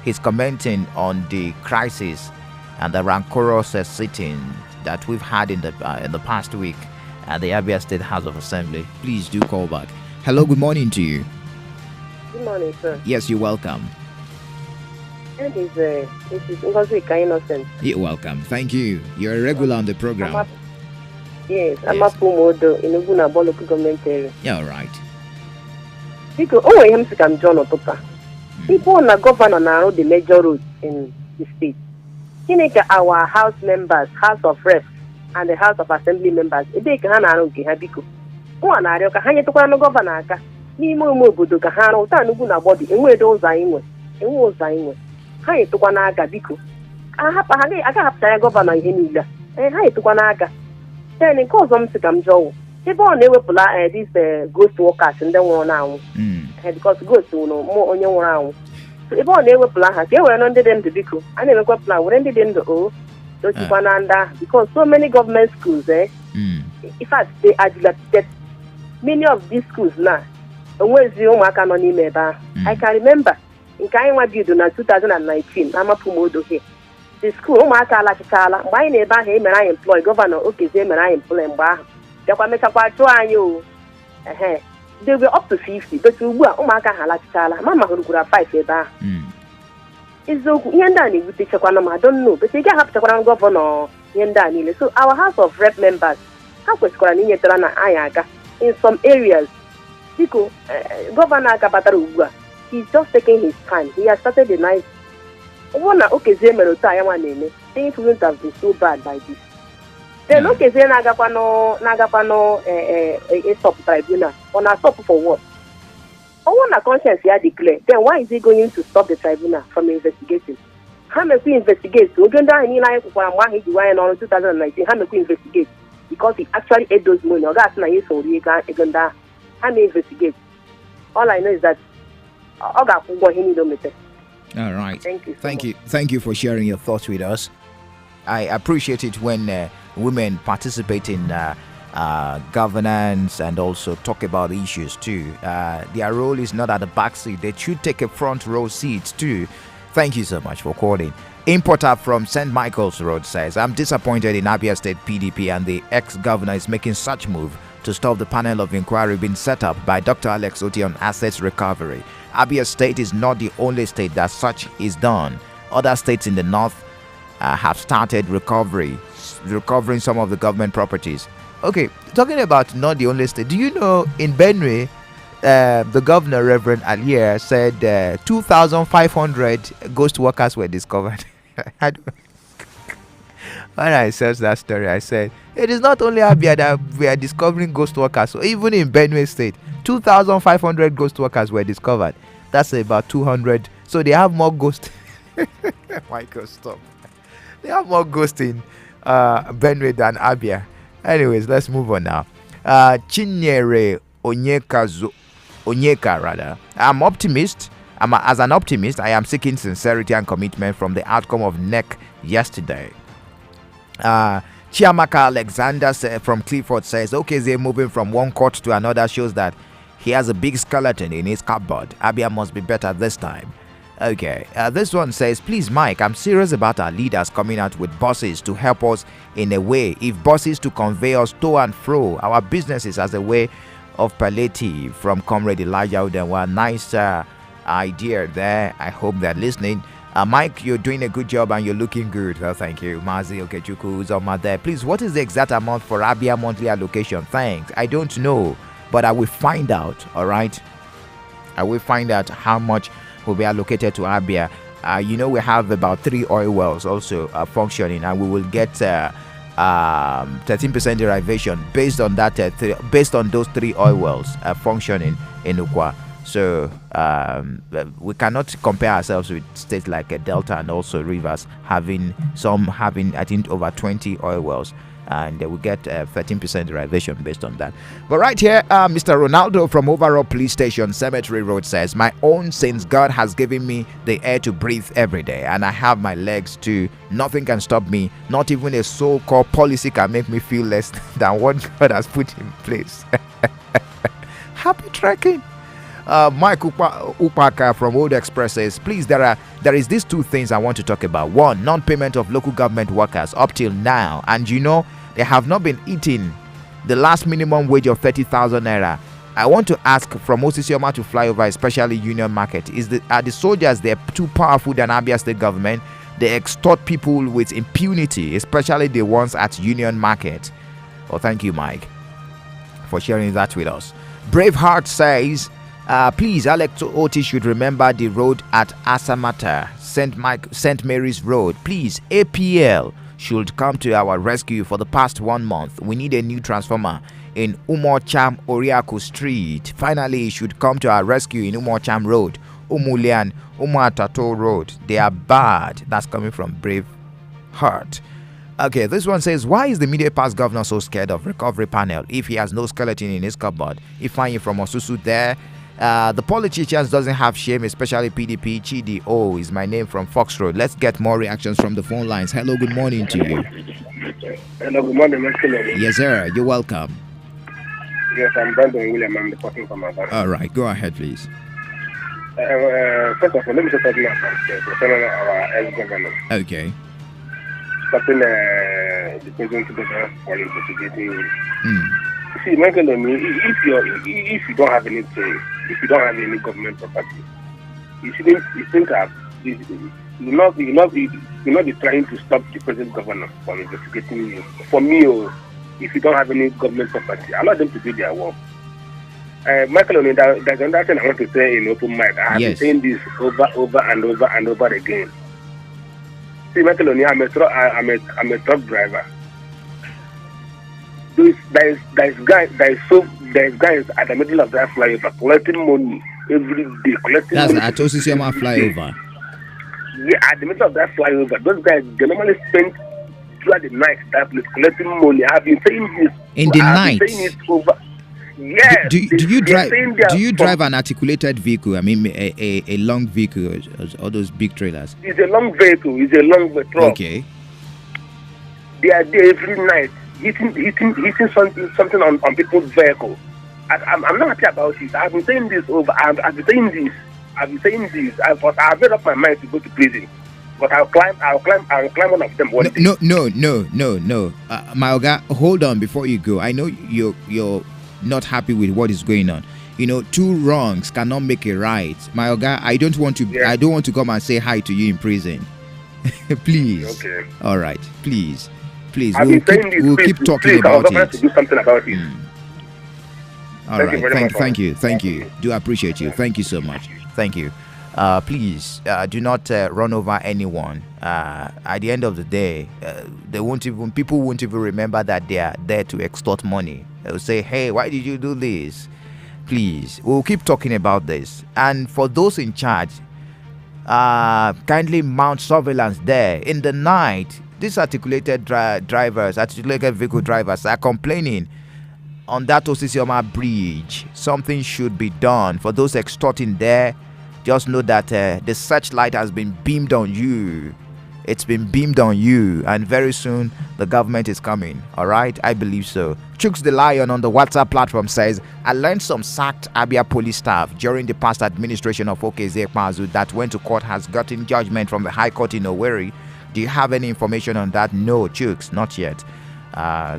he's commenting on the crisis and the rancorous sitting that we've had in the past week at the Abia State House of Assembly. Please do call back. Hello, good morning to you. Good morning, sir. Yes, you're welcome. It is Ngozi Innocent. You're welcome. Thank you. You're a regular on the program. I'm a Pumodo in Uguna local government area. Yeah, all right. Because I'm John Otoka. People on the governor now the major roads in the state. Our House members, House of Reps, and the House of Assembly members, they can biko. One area can hang to one governor. Nimo Mobudo Kahano, Tanuguna body, and where those I was. Hi to Kwanaga biko. I have to governor in and hi to Kwanaga. Then in cause of Sikam Joe. People never pull out these ghost workers and then one now. Because ghosts will know more on your round. So if all never pull out, they were under them to biko. I never got plan, we ended in the O. Because so many government schools, in fact, they are dilapidated. Many of these schools now. Where's the home I can remember. In Kaiwa Building in 2019, I'm a Pumodo here. The school, Matala, my neighbor, him and I employ Governor Okizem and I employ Mba. They were up to 50, but we were Omaka Halachala, Mamma who could have 5 years. It's so Yandani with the Chakanam, I don't know, but they can have Chakanam Governor Yandani. So our House of Rep members, how was Koranina Ayaga in some areas? Because Governor Kabataruga. He's just taking his time. He has started the night. Things wouldn't have been so bad by this. Then Nagapano a stop tribunal. On a stop for what? On a conscience, yeah, declare. Then why is he going to stop the tribunal from investigating? How may we investigate? Uganda in line for one he went on 2019. How may we investigate? Because he actually ate those money. Or that's not Uganda. How may investigate? All I know is that all right. Thank you. Thank you for sharing your thoughts with us. I appreciate it when women participate in governance and also talk about issues too. Their role is not at the back seat. They should take a front row seat too. Thank you so much for calling. Importer from St. Michael's Road says, I'm disappointed in Abia State PDP and the ex-governor is making such move to stop the panel of inquiry being set up by Dr. Alex Oti on assets recovery. Abia State is not the only state that such is done. Other states in the north have started recovering some of the government properties. Okay, talking about not the only state, do you know in Benue, the governor, Reverend Alier, said 2,500 ghost workers were discovered. When I searched that story, I said, it is not only Abia that we are discovering ghost workers. So even in Benue State, 2,500 ghost workers were discovered. That's about 200. So they have more ghosts. Michael, stop. They have more ghosts in Benue than Abia. Anyways, let's move on now. Chinyere Onyeka, rather. I'm optimist. As an optimist, I am seeking sincerity and commitment from the outcome of NEC yesterday. Chiamaka Alexander from Clifford says, okay, they're moving from one court to another shows that he has a big skeleton in his cupboard. Abia must be better this time. Okay, this one says, please Mike, I'm serious about our leaders coming out with buses to help us in a way. If buses to convey us to and fro our businesses as a way of palliative. From Comrade Elijah Udenwa. Nice idea there. I hope they're listening. Mike, you're doing a good job and you're looking good. Well, thank you. Mazi Okechukwu Uzoma there. Please, what is the exact amount for Abia monthly allocation? Thanks. I don't know, but I will find out. All right. I will find out how much will be allocated to Abia. We have about 3 oil wells also functioning, and we will get 13% derivation based on that. Based on those 3 oil wells functioning in Ukwa. So we cannot compare ourselves with states like Delta and also Rivers having I think over 20 oil wells, and we get 13% derivation based on that. But right here, Mr. Ronaldo from Overall Police Station, Cemetery Road says, my own since God has given me the air to breathe every day, and I have my legs too. Nothing can stop me. Not even a so-called policy can make me feel less than what God has put in place. Happy trekking. Mike Upaka from Old Express says, please, there is these 2 things I want to talk about. One, non-payment of local government workers up till now, and they have not been eating the last minimum wage of 30,000 naira. I want to ask from Osisioma to Flyover, especially Union Market, are the soldiers there too powerful than Abia State government? They extort people with impunity, especially the ones at Union Market. Oh, thank you, Mike, for sharing that with us. Braveheart says, please, Alex Oti should remember the road at Asamata, St. Mary's Road. Please, APL should come to our rescue. For the past 1 month, we need a new transformer in Umocham Oriaku Street. Finally, it should come to our rescue in Umocham Road, Umulian, Umuatato Road. They are bad. That's coming from Braveheart. Okay, this one says, why is the immediate past governor so scared of recovery panel if he has no skeleton in his cupboard? Ifeanyi from Osusu there. The politicians doesn't have shame, especially PDP. Chidi O is my name from Fox Road. Let's get more reactions from the phone lines. Hello, good morning to you. Hello, good morning, Mr. Yes, sir. You're welcome. Yes, I'm Brandon William. I'm reporting from Abba. All right, go ahead, please. First of all, let me just talk about our ex-governor. Okay. Stopping the president together while investigating. See, Michael, if you don't have anything, if you don't have any government property, you shouldn't have. You're not be trying to stop the present governor from investigating you. For me, if you don't have any government property, allow them to do their work. Michael, there's another thing I want to say in open mic. I have been saying this over and over again. See, Michael, I'm a truck driver. There's guys at the middle of that flyover collecting money every day collecting That's money. at Osisioma flyover. Yeah, at the middle of that flyover, those guys they normally spend throughout the night that place collecting money. I've been saying this. In the night? Been saying it over. Yes. Do you drive? Do you drive from, an articulated vehicle? I mean, a long vehicle, all those big trailers. It's a long vehicle. It's a long truck. Okay. They are there every night, hitting something on people's vehicle. I'm not happy about it. I've been saying this over. I've been saying this. I've made up my mind to go to prison. But I'll climb one of them one day. No. My Oga, hold on before you go. I know you're not happy with what is going on. You know, two wrongs cannot make a right. My Oga, I don't want to come and say hi to you in prison. Please. Okay. All right. Please. We'll keep talking about it. To do something about it. All right. Thank you. Do appreciate you. Thank you so much. Thank you. Please do not run over anyone. At the end of the day, people won't even remember that they are there to extort money. They'll say, "Hey, why did you do this?" Please, we'll keep talking about this. And for those in charge, kindly mount surveillance there in the night. These articulated vehicle drivers are complaining on that Osisioma bridge. Something should be done for those extorting there. Just know that the searchlight has been beamed on you. It's been beamed on you, and very soon the government is coming. All right, I believe so. Chooks the Lion on the WhatsApp platform says, I learned some sacked Abia police staff during the past administration of Okezie Ekpazu that went to court has gotten judgment from the High Court in Owerri. Do you have any information on that? No, Chooks, not yet.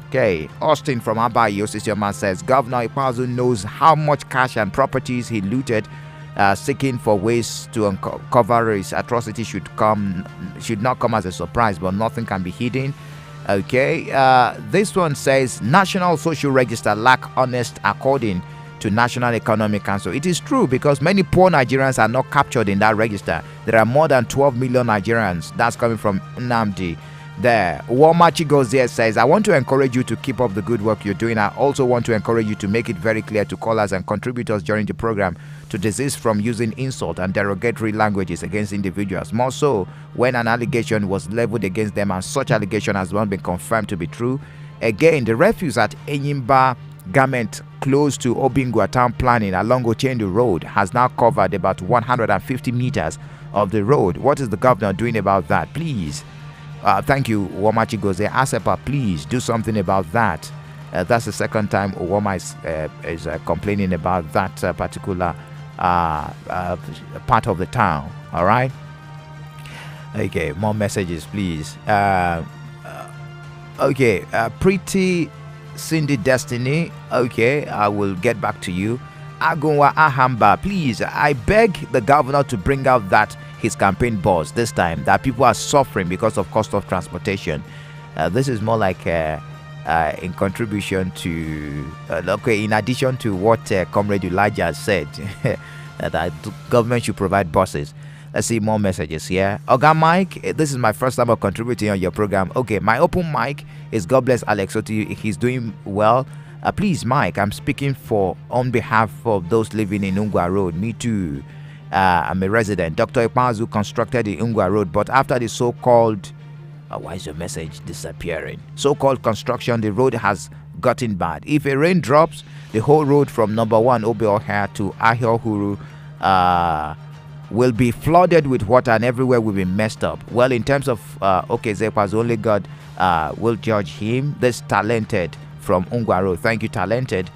Okay, Austin from Abayi Osisioma says, Governor Ekpazu knows how much cash and properties he looted. Seeking for ways to uncover his atrocity should not come as a surprise, but nothing can be hidden. Okay, this one says National Social Register lack honest according to National Economic Council. It is true because many poor Nigerians are not captured in that register. There are more than 12 million Nigerians. That's coming from Nnamdi. There, Womachi Gozier says, I want to encourage you to keep up the good work you're doing. I also want to encourage you to make it very clear to callers and contributors during the program to desist from using insult and derogatory languages against individuals. More so when an allegation was leveled against them and such allegation has not been confirmed to be true. Again, the refuse at Enyimba garment close to Obingwa town planning along Ochendu Road has now covered about 150 meters of the road. What is the governor doing about that? Please. Thank you, Womachi Goze. Asepa, please do something about that. That's the second time Owoma is complaining about that particular part of the town. All right. Okay, more messages, please. Okay, Pretty Cindy Destiny. Okay, I will get back to you. Agunwa Ahamba, please, I beg the governor to bring out that his campaign buzz this time, that people are suffering because of cost of transportation. This is more like in contribution to okay, in addition to what Comrade Elijah said, that the government should provide buses. Let's see more messages here. Oga Mike, this is my first time of contributing on your program. Okay, my open mic is God bless Alex Oti. He's doing well. Please, Mike, I'm speaking on behalf of those living in Ungwa Road. Me too. I'm a resident. Dr. Ekpazu constructed the Ungwa Road, but after the so-called why is your message disappearing? So-called construction, the road has gotten bad. If a rain drops, the whole road from number 1 Obeohia to Ahiohuru will be flooded with water and everywhere will be messed up. Well, in terms of Okezie Ekpazu, only God will judge him. This talented from Ungwa Road. Thank you, talented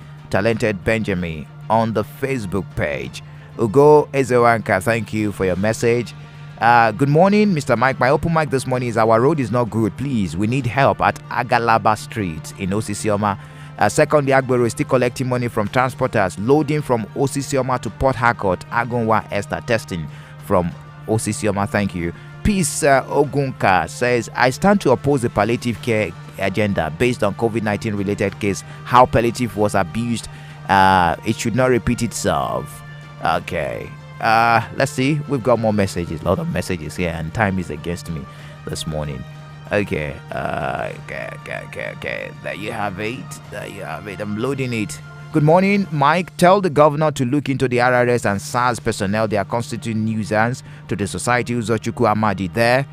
Benjamin on the Facebook page. Ugo Ezewanka, thank you for your message. Good morning, Mr. Mike. My open mic this morning is our road is not good. Please, we need help at Agalaba Street in Osisioma. Secondly, Agbero is still collecting money from transporters, loading from Osisioma to Port Harcourt. Agunwa Esther testing from Osisioma. Thank you. Peace Ogunka says, I stand to oppose the palliative care agenda based on COVID-19 related case, how palliative was abused. It should not repeat itself. Okay. Let's see. We've got more messages. A lot of messages here, and time is against me this morning. Okay. Okay. There you have it. I'm loading it. Good morning, Mike. Tell the governor to look into the RRS and SARS personnel. They are constituting nuisance to the society. Uzochukwu Amadi there.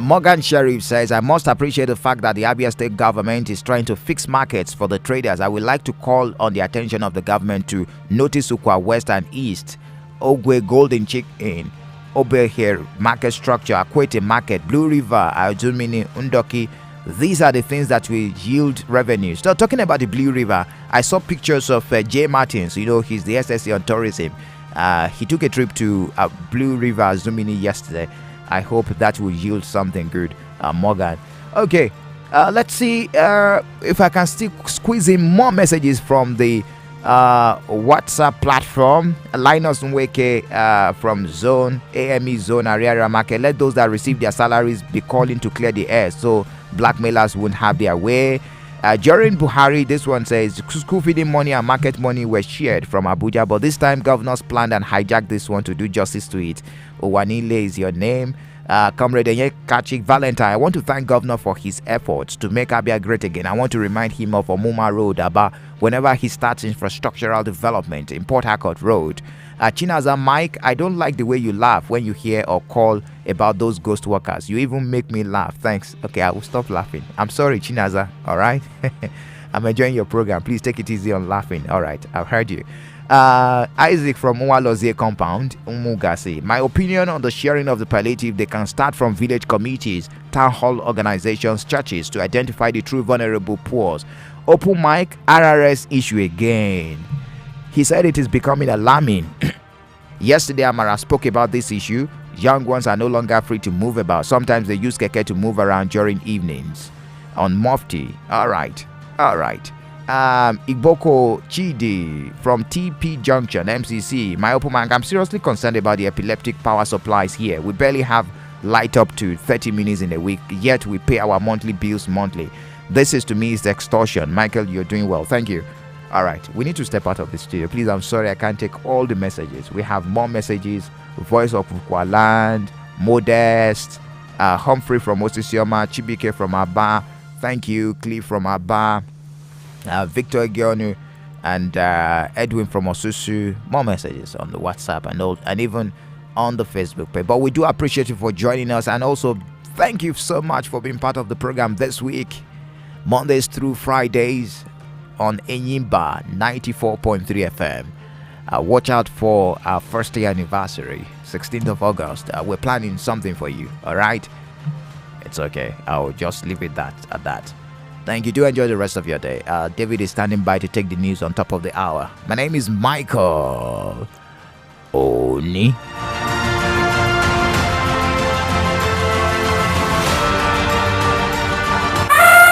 Morgan Sheriff says, I must appreciate the fact that the Abia State government is trying to fix markets for the traders. I would like to call on the attention of the government to notice Ukwa West and East, Ogwe Golden Chicken, Obehere market structure, Akwete Market, Blue River, Ajumini, Undoki. These are the things that will yield revenues. So talking about the Blue River, I saw pictures of Jay Martins. He's the SSC on tourism. He took a trip to Blue River, Zumini yesterday. I hope that will yield something good, Morgan. Okay, let's see if I can still squeeze in more messages from the WhatsApp platform. Linus Nweke from Zone, AME Zone, Ariara Market. Let those that receive their salaries be calling to clear the air so blackmailers won't have their way. During Buhari, this one says school feeding money and market money were shared from Abuja, but this time governors planned and hijacked this one to do justice to it. Owanile is your name. Comrade Kachik Valentine, I want to thank Governor for his efforts to make Abia great again. I want to remind him of Omuma Road, Aba, whenever he starts infrastructural development in Port Harcourt Road. Chinaza Mike, I don't like the way you laugh when you hear or call about those ghost workers. You even make me laugh. Thanks. Okay, I will stop laughing. I'm sorry, Chinaza. All right. I'm enjoying your program. Please take it easy on laughing. All right, I've heard you. Isaac from Mwalozie compound, Umugasi. My opinion on the sharing of the palliative, they can start from village committees, town hall organizations, churches to identify the true vulnerable poor. Open mic, RRS issue again. He said it is becoming alarming. Yesterday, Amara spoke about this issue. Young ones are no longer free to move about. Sometimes they use keke to move around during evenings. On Mufti. All right. Igboko Chidi from TP Junction, MCC. My open mic, I'm seriously concerned about the epileptic power supplies here. We barely have light up to 30 minutes in a week, yet we pay our monthly bills monthly. This is to me is extortion. Michael, you're doing well. Thank you. All right, we need to step out of the studio. Please, I'm sorry I can't take all the messages. We have more messages. Voice of Ukwaland, Modest, Humphrey from Osisioma, Chibike from Aba. Thank you, Cliff from Aba. Victor Gionu and Edwin from Osusu. More messages on the WhatsApp and even on the Facebook page. But we do appreciate you for joining us, and also thank you so much for being part of the program this week, Mondays through Fridays on Enyimba 94.3 FM. Watch out for our first year anniversary, 16th of August. We're planning something for you. All right, it's okay. I'll just leave it at that. Thank you. Do enjoy the rest of your day. David is standing by to take the news on top of the hour. My name is Michael Oni.